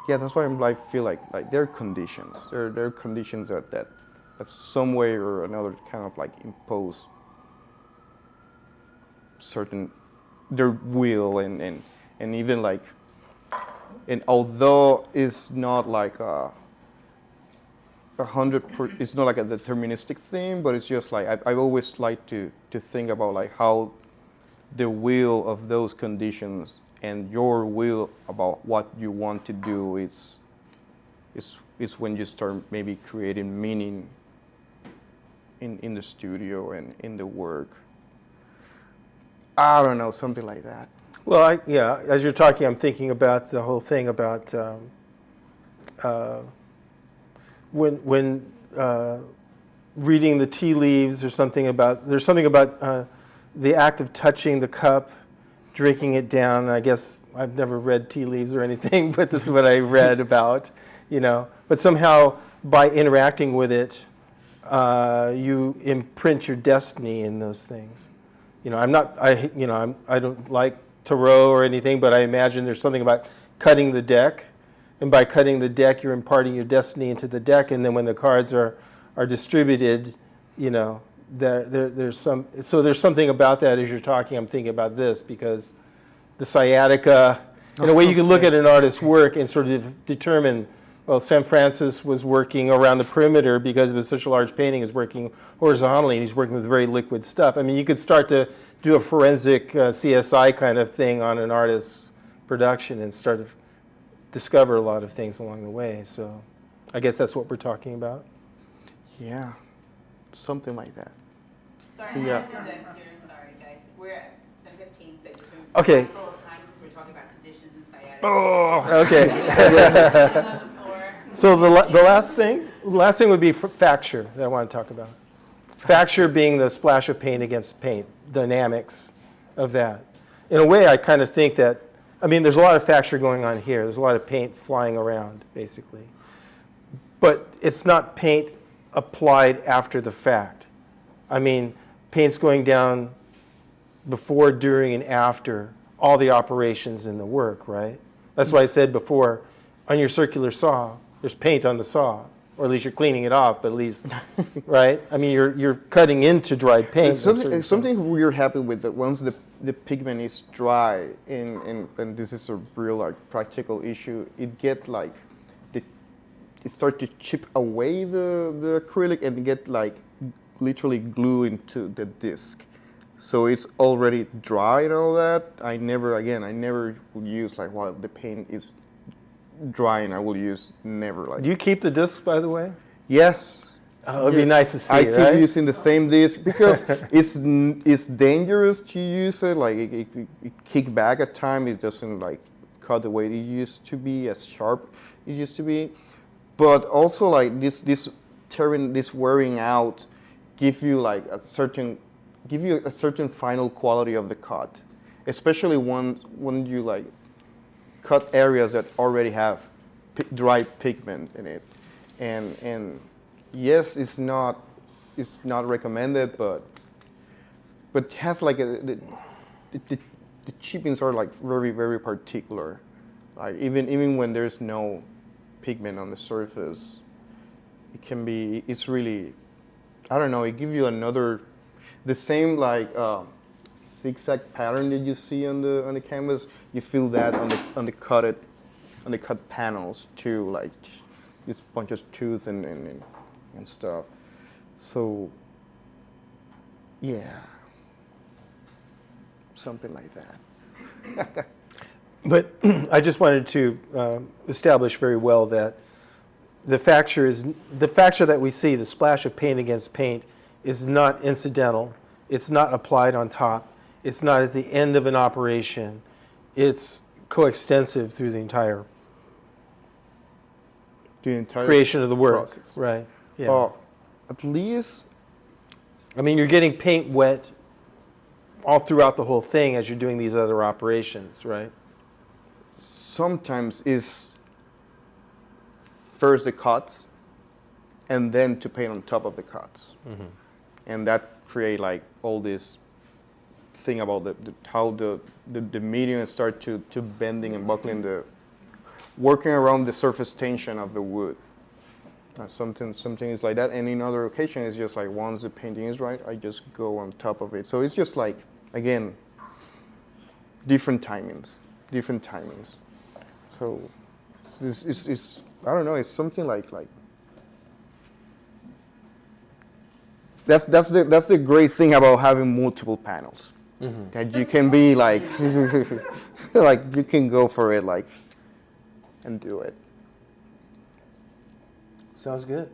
S2: yeah, that's why I feel like there are conditions. There are conditions that some way or another kind of like impose certain their will and even like, and although it's not like it's not like a deterministic thing, but it's just like I've always liked to think about like how the will of those conditions and your will about what you want to do is when you start maybe creating meaning in the studio and in the work. I don't know, something like that.
S1: Well, as you're talking, I'm thinking about the whole thing about when reading the tea leaves, there's something about the act of touching the cup, drinking it down. I guess I've never read tea leaves or anything, but this is what I read about, you know. But somehow by interacting with it, you imprint your destiny in those things. You know, I don't like tarot or anything, but I imagine there's something about cutting the deck, and by cutting the deck, you're imparting your destiny into the deck, and then when the cards are distributed, you know, there's something about that as you're talking. I'm thinking about this because the sciatica, in a way, you can look at an artist's work and sort of determine Well, San Francis was working around the perimeter because it was such a large painting, is working horizontally, and he's working with very liquid stuff. I mean, you could start to do a forensic CSI kind of thing on an artist's production and start to discover a lot of things along the way. So I guess that's what we're talking about.
S2: Yeah, something like that.
S4: Sorry,
S2: Yeah.
S4: I have to interject here. Sorry, guys. We're at 7:15, so just been
S1: Okay.
S4: mindful of time since we're talking about conditions and sciatica.
S1: Oh, okay.
S4: On the floor.
S1: So the last thing would be facture that I want to talk about. Facture being the splash of paint against paint, dynamics of that. In a way, I kind of think that, I mean, there's a lot of facture going on here. There's a lot of paint flying around, basically. But it's not paint applied after the fact. I mean, paint's going down before, during, and after all the operations in the work, right? That's why I said before, on your circular saw, there's paint on the saw, or at least you're cleaning it off, but at least, right? I mean, you're cutting into dried paint.
S2: It's something weird happened with that once the pigment is dry, and this is a real like practical issue. It get like it start to chip away the acrylic and get like literally glue into the disc. So it's already dry and all that. I never would use like while the paint is drying. I will use never like.
S1: Do you keep the disc, by the way?
S2: Yes.
S1: Oh, it'd be nice to see,
S2: I keep
S1: right?
S2: using the same disc because it's dangerous to use it. Like it kick back at time. It doesn't like cut the way it used to be, as sharp it used to be. But also like this wearing out give you a certain final quality of the cut, especially when you like cut areas that already have dry pigment in it, and yes, it's not recommended, but it has like the chippings are like very, very particular, like even when there's no pigment on the surface, it's really, I don't know, it gives you the same like zigzag pattern that you see on the canvas. You feel that on the cut panels too, like this bunch of tooth and stuff. So yeah, something like that.
S1: But I just wanted to establish very well that the facture that we see, the splash of paint against paint, is not incidental. It's not applied on top. It's not at the end of an operation. It's coextensive through the entire creation of the work.
S2: process.
S1: Right. Yeah.
S2: At least
S1: I mean, you're getting paint wet all throughout the whole thing as you're doing these other operations, right?
S2: sometimes is first the cuts and then to paint on top of the cuts.
S1: Mm-hmm.
S2: And that create like all this thing about how the medium start to bending and buckling, working around the surface tension of the wood. Something is like that, and in other occasions it's just like once the painting is right, I just go on top of it. So it's just like, again, different timings. So it's I don't know, it's something like that's the great thing about having multiple panels. Mm-hmm. That you can be like like you can go for it like and do it.
S1: Sounds good.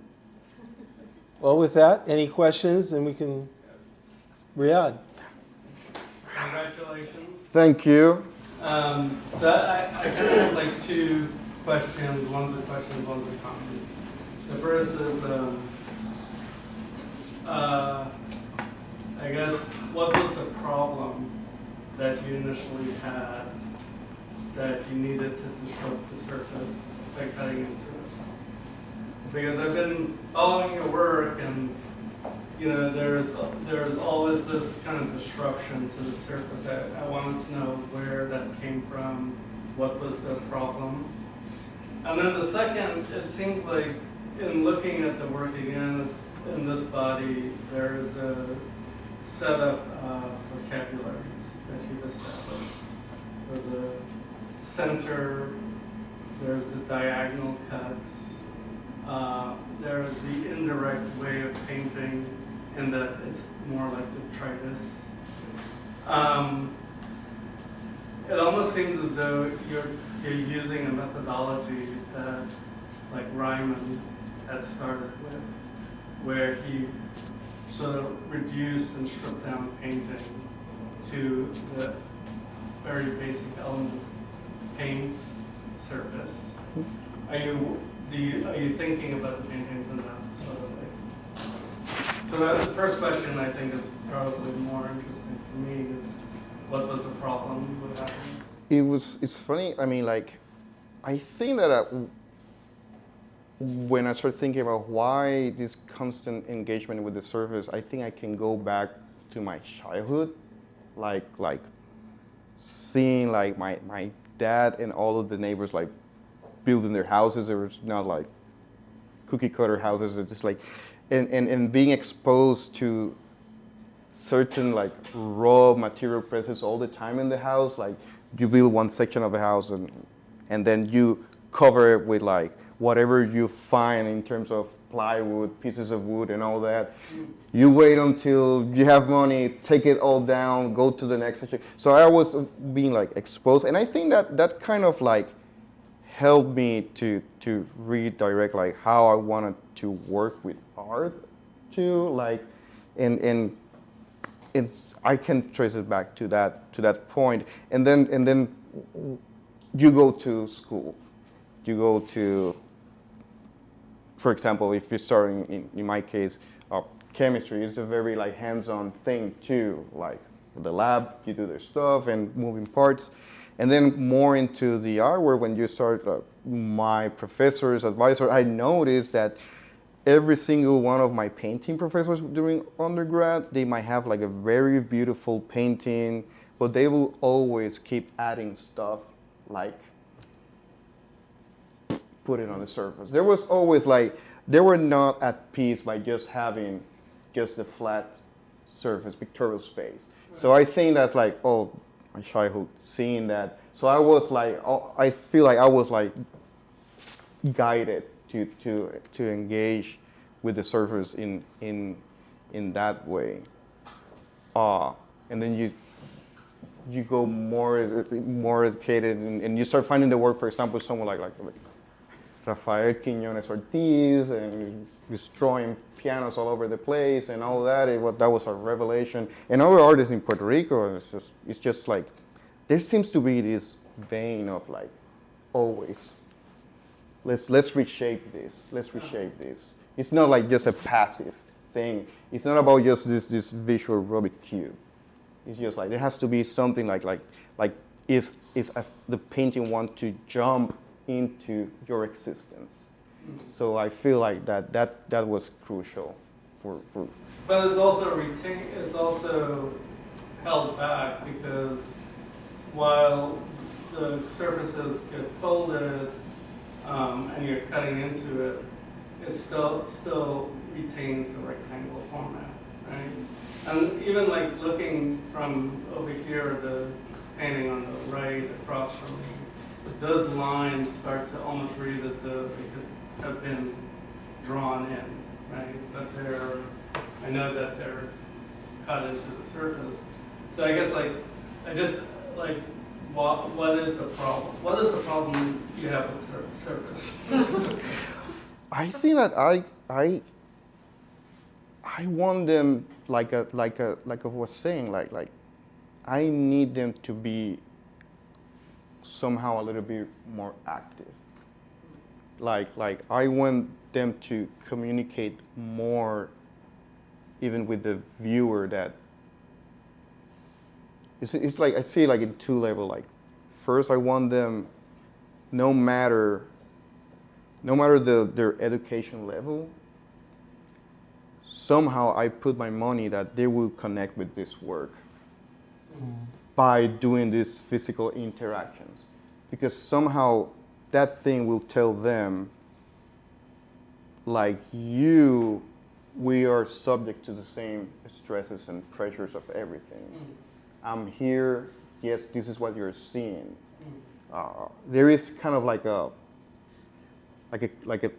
S1: Well, with that, any questions? And we can, Riyadh.
S5: Congratulations.
S2: Thank you.
S5: So I kind of have like two questions. One's a question, one's a comment. The first is, I guess, what was the problem that you initially had that you needed to disrupt the surface by cutting into it? Because I've been following your work, and you know there's always this kind of disruption to the surface. I wanted to know where that came from, what was the problem, and then the second, it seems like in looking at the work again in this body, there is a set of vocabularies that you've established. There's a center there's the diagonal cuts, there is the indirect way of painting in that it's more like detritus. It almost seems as though you're using a methodology that like Ryman had started with, where he sort of reduced and stripped down painting to the very basic elements: paint, surface. Are you thinking about the paintings in that sort of way? So the first question I think is probably more interesting for me is, what was the problem with happening?
S2: It's funny, I mean, like, I think that when I start thinking about why this constant engagement with the surface, I think I can go back to my childhood, like seeing like my dad and all of the neighbors like building their houses. It was not like cookie cutter houses, it's just like, and being exposed to certain like raw material presence all the time in the house. Like you build one section of a house and then you cover it with like whatever you find in terms of plywood, pieces of wood and all that. You wait until you have money, take it all down, go to the next section. So I was being like exposed, and I think that kind of like helped me to redirect like how I wanted to work with art too, like and I can trace it back to that point. And then you go to school. You go to, for example, if you're starting in my case, chemistry is a very like hands-on thing too. Like the lab, you do their stuff and moving parts. And then more into the artwork, when you start, my professors, advisor, I noticed that every single one of my painting professors during undergrad, they might have like a very beautiful painting, but they will always keep adding stuff like put it on the surface. There was always like, they were not at peace by just having just a flat surface, pictorial space. So I think that's like, oh, my childhood seeing that. So I was like, I feel like I was like guided to engage with the surface in that way. And then you go more educated and you start finding the work, for example, someone like Rafael Quiñones Ortiz, and destroying pianos all over the place and all that. That was a revelation. And other artists in Puerto Rico, it's just like, there seems to be this vein of like, always, let's reshape this. Let's reshape this. It's not like just a passive thing. It's not about just this visual Rubik cube. It's just like, there has to be something like the painting want to jump into your existence. So I feel like that was crucial for.
S5: But it's also held back because while the surfaces get folded and you're cutting into it, it still retains the rectangle format, right? And even like looking from over here, the painting on the right across from me, those lines start to almost read as though they could have been drawn in, right? But I know that they're cut into the surface. So I guess what is the problem? What is the problem you have with the surface?
S2: I think that I want them like I was saying, like I need them to be somehow a little bit more active. Like I want them to communicate more, even with the viewer. That it's like I see it like in two levels. Like first, I want them, no matter their education level, somehow I put my money that they will connect with this work by doing these physical interactions, because somehow that thing will tell them, like we are subject to the same stresses and pressures of everything. I'm here, yes, this is what you're seeing. There is kind of like like a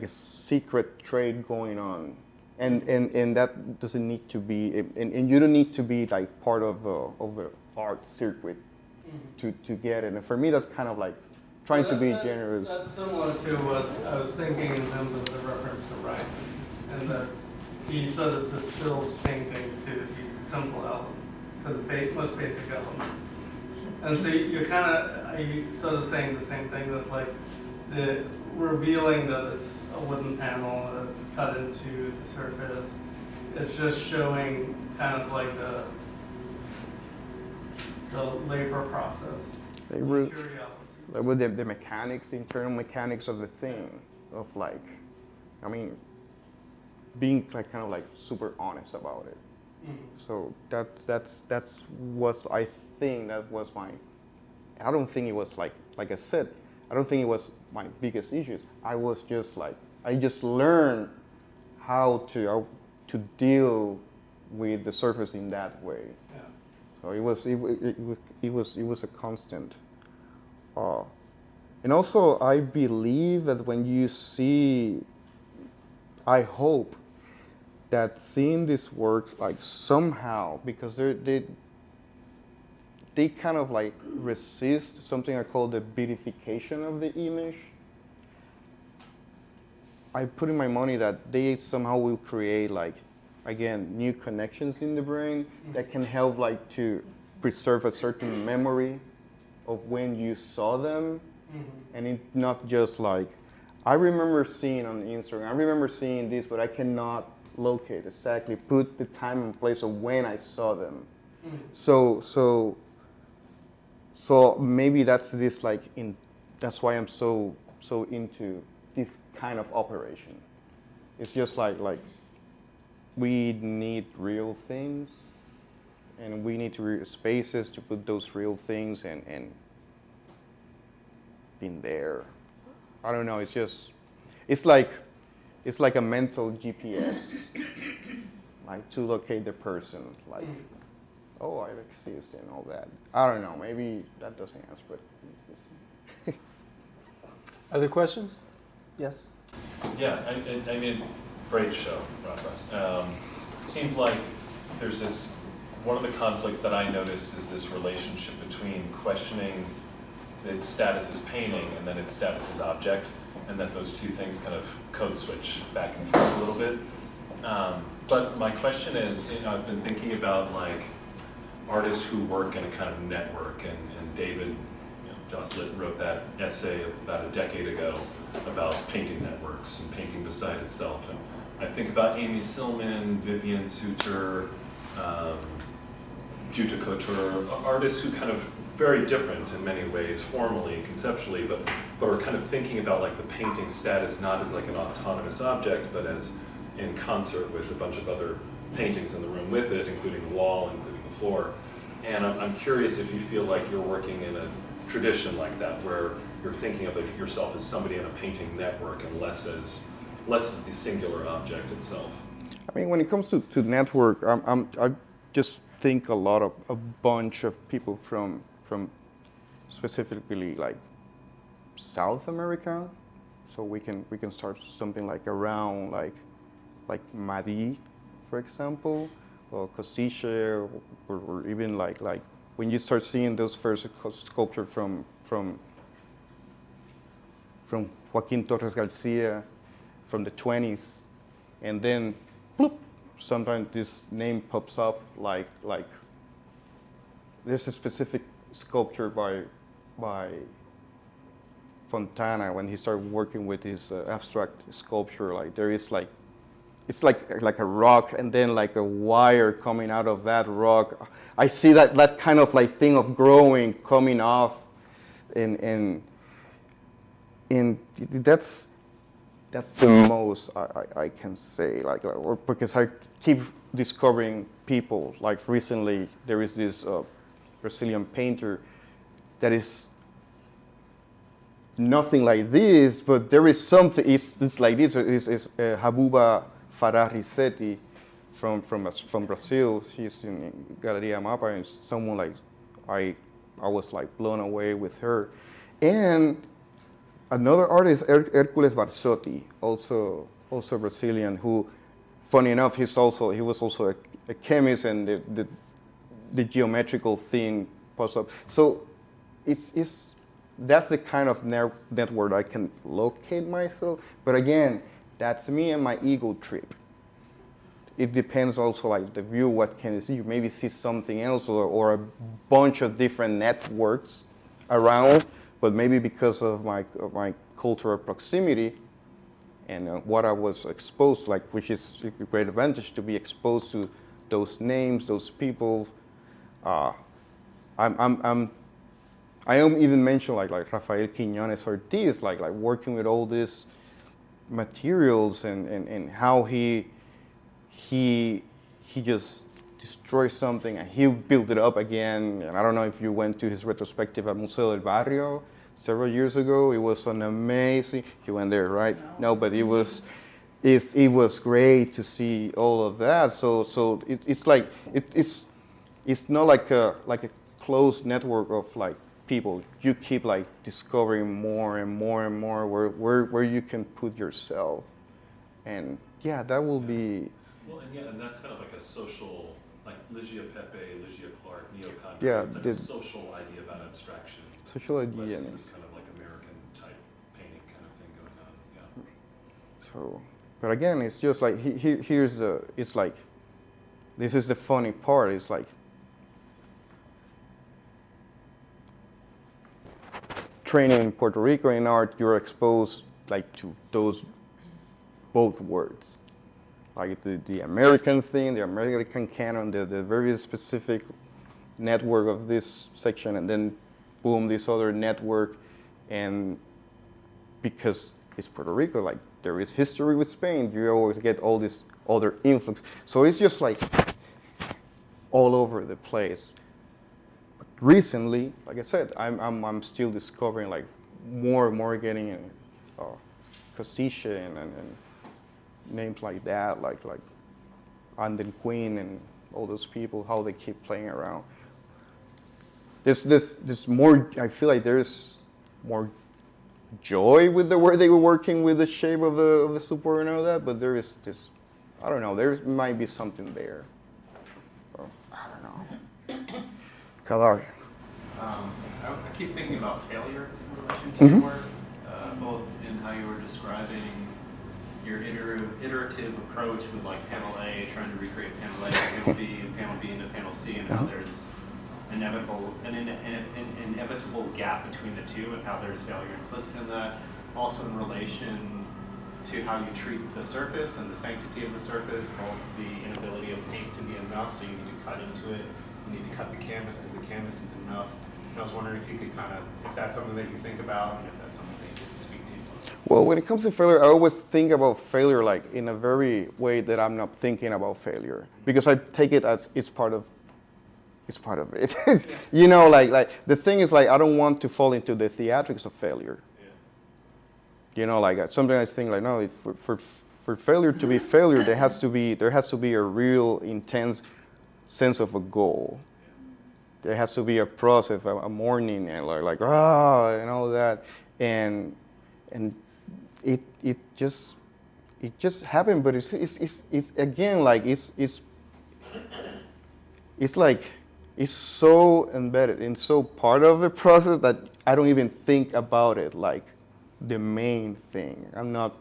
S2: secret trade going on, and that doesn't need to be, and you don't need to be like part of the art circuit to get it. And for me, that's kind of like trying to be generous.
S5: That's similar to what I was thinking in terms of the reference to writing, and that he sort of distills painting to these simple elements, to the most basic elements. And so you're sort of saying the same thing, that like the revealing that it's a wooden panel that's cut into the surface. It's just showing kind of like the labor process, materiality.
S2: Like with the mechanics, the internal mechanics of the thing, of like, I mean, being like kind of like super honest about it. So that's what I think that was my. I don't think it was like I said, I don't think it was my biggest issues. I was just like, I just learned how to deal with the surface in that way.
S5: Yeah.
S2: So it was a constant. And also, I believe that when you see, I hope that seeing this work like somehow, because they kind of like resist something I call the beatification of the image. I put in my money that they somehow will create like, again, new connections in the brain that can help like to preserve a certain memory of when you saw them. And it's not just like, I remember seeing on Instagram, I remember seeing this, but I cannot locate exactly, put the time and place of when I saw them. So maybe that's this like that's why I'm so into this kind of operation. It's just like we need real things, and we need spaces to put those real things and in there. I don't know. It's like a mental GPS, like to locate the person, like. Oh, I exist and all that. I don't know. Maybe that doesn't answer, but.
S1: Other questions? Yes.
S6: Yeah, I mean, great show, Rafa. It seemed like there's this. One of the conflicts that I noticed is this relationship between questioning its status as painting and then its status as object, and that those two things kind of code switch back and forth a little bit. But my question is, I've been thinking about like artists who work in a kind of network, and David Joslet wrote that essay about a decade ago about painting networks and painting beside itself. And I think about Amy Silman, Vivian Suter, Jutta Couture, artists who kind of very different in many ways, formally, conceptually, but are kind of thinking about like the painting status not as like an autonomous object, but as in concert with a bunch of other paintings in the room with it, including the wall, including the floor. And I'm curious if you feel like you're working in a tradition like that, where you're thinking of yourself as somebody in a painting network and less as the singular object itself.
S2: I mean, when it comes to network, I just think a lot of a bunch of people from specifically like South America, so we can start something like around like Madi, for example, or Cosiche, or even like when you start seeing those first sculpture from Joaquin Torres Garcia from the 20s, and then bloop, sometimes this name pops up like there's a specific sculpture by Fontana when he started working with his abstract sculpture. Like there is like it's like a rock and then like a wire coming out of that rock. I see that kind of like thing of growing coming off, and that's the most I can say, or because I keep discovering people. Like recently, there is this Brazilian painter that is nothing like this, but there is something. It's like this. It's Habuba Farah Risetti from Brazil. She's in Galleria Mapa, and someone like I was like blown away with her, and another artist, Hercules Barsotti, also Brazilian, who, funny enough, he was also a chemist, and the geometrical thing pops up. So it's that's the kind of network I can locate myself. But again, that's me and my ego trip. It depends also, like, the view, what can you see? You maybe see something else, or a bunch of different networks around, but maybe because of my cultural proximity and what I was exposed, like, which is a great advantage to be exposed to those names, those people. I am even mentioned like Rafael Quiñones Ortiz, like working with all these materials and how he just destroys something and he'll build it up again. And I don't know if you went to his retrospective at Museo del Barrio several years ago. It was an amazing. You went there, right? No, but it was great to see all of that. So it's like it's not like a closed network of like people. You keep like discovering more and more and more where you can put yourself, and yeah, that will be.
S6: Well, and that's kind of like a social, like Ligia Pepe, Ligia Clark, Neo Conjure.
S2: Yeah,
S6: it's like a social idea about abstraction.
S2: Social idea.
S6: This is kind of like American type painting kind of thing going on. Yeah.
S2: So, but again, it's just like here's the. It's like, this is the funny part. It's like. Training in Puerto Rico in art, you're exposed like to those both words, like the American thing, the American canon, the very specific network of this section, and then boom, this other network, and because it's Puerto Rico, like there is history with Spain, you always get all this other influx. So it's just like all over the place. Recently, like I said, I'm still discovering like more and more getting in Casiche and names like that, like Anden Queen and all those people, how they keep playing around. There's more. I feel like there's more joy with the way they were working with the shape of the support and all that, but there is this. I don't know. There might be something there. So, I don't know. Kadar.
S7: I keep thinking about failure in relation to
S2: Mm-hmm.
S7: your work, both in how you were describing your iterative approach with like panel A, trying to recreate panel A, panel B, and panel B into panel C, and how there's an inevitable gap between the two, and how there's failure implicit in that. Also in relation to how you treat the surface and the sanctity of the surface, both the inability of paint to be enough, so you need to cut into it. You need to cut the canvas because the canvas is enough. And I was wondering if you could kind of, if that's something that you think about, and if that's something that you could speak to.
S2: Well, when it comes to failure, I always think about failure like in a very way that I'm not thinking about failure, because I take it as it's part of it. It's, you know, like the thing is like I don't want to fall into the theatrics of failure.
S7: Yeah.
S2: You know, like sometimes I think like no, for failure to be failure, there has to be a real intense sense of a goal. There has to be a process, a morning, and like and all that, and it just happened. But it's again like it's like it's so embedded and so part of the process that I don't even think about it like the main thing. I'm not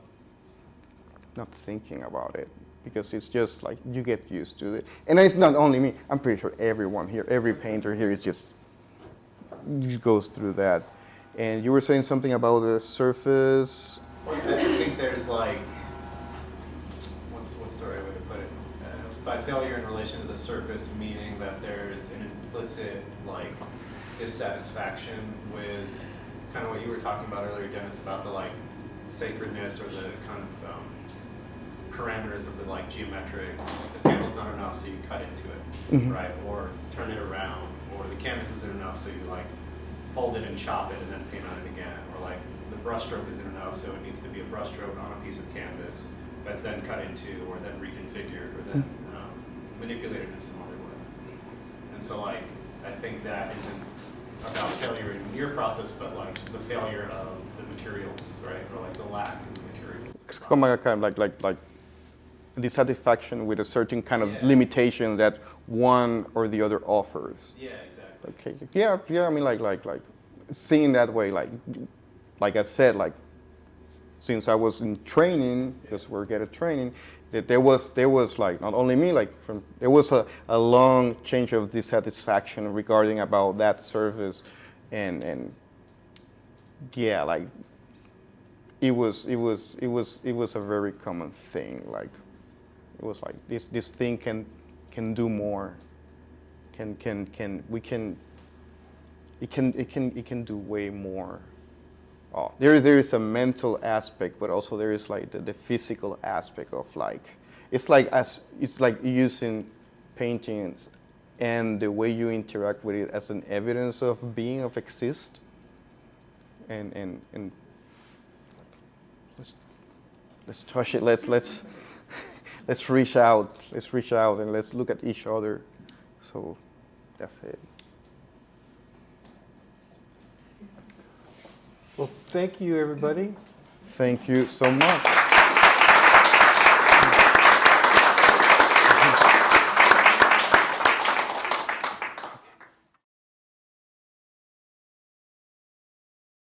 S2: thinking about it. Because it's just like you get used to it, and it's not only me. I'm pretty sure everyone here, every painter here, is just goes through that. And you were saying something about the surface.
S7: Well, I think there's like, what's the right way to put it? By failure in relation to the surface, meaning that there's an implicit like dissatisfaction with kind of what you were talking about earlier, Dennis, about the like sacredness or the kind of parameters of the like geometric, the panel's not enough so you cut into it, right? Or turn it around, or the canvas isn't enough so you like fold it and chop it and then paint on it again, or like the brushstroke isn't enough so it needs to be a brushstroke on a piece of canvas that's then cut into or then reconfigured or then manipulated in some other way. And so like I think that isn't about failure in your process, but like the failure of the materials, right? Or like the lack of materials.
S2: It's kind of like dissatisfaction with a certain kind of
S7: Yeah.
S2: limitation that one or the other offers.
S7: Yeah, exactly.
S2: Okay. Yeah. I mean, like seeing that way, like I said, like since I was in training, because we're getting training, that there was like not only me, like there was a long change of dissatisfaction regarding about that service, and yeah, like it was a very common thing. Like it was like this thing can do more, it can do way more. Oh, there is a mental aspect, but also there is like the physical aspect of like it's like using paintings and the way you interact with it as an evidence of being, of exist, and let's touch it. Let's let's reach out and let's look at each other. So that's it.
S1: Well, thank you, everybody.
S2: Thank you so much.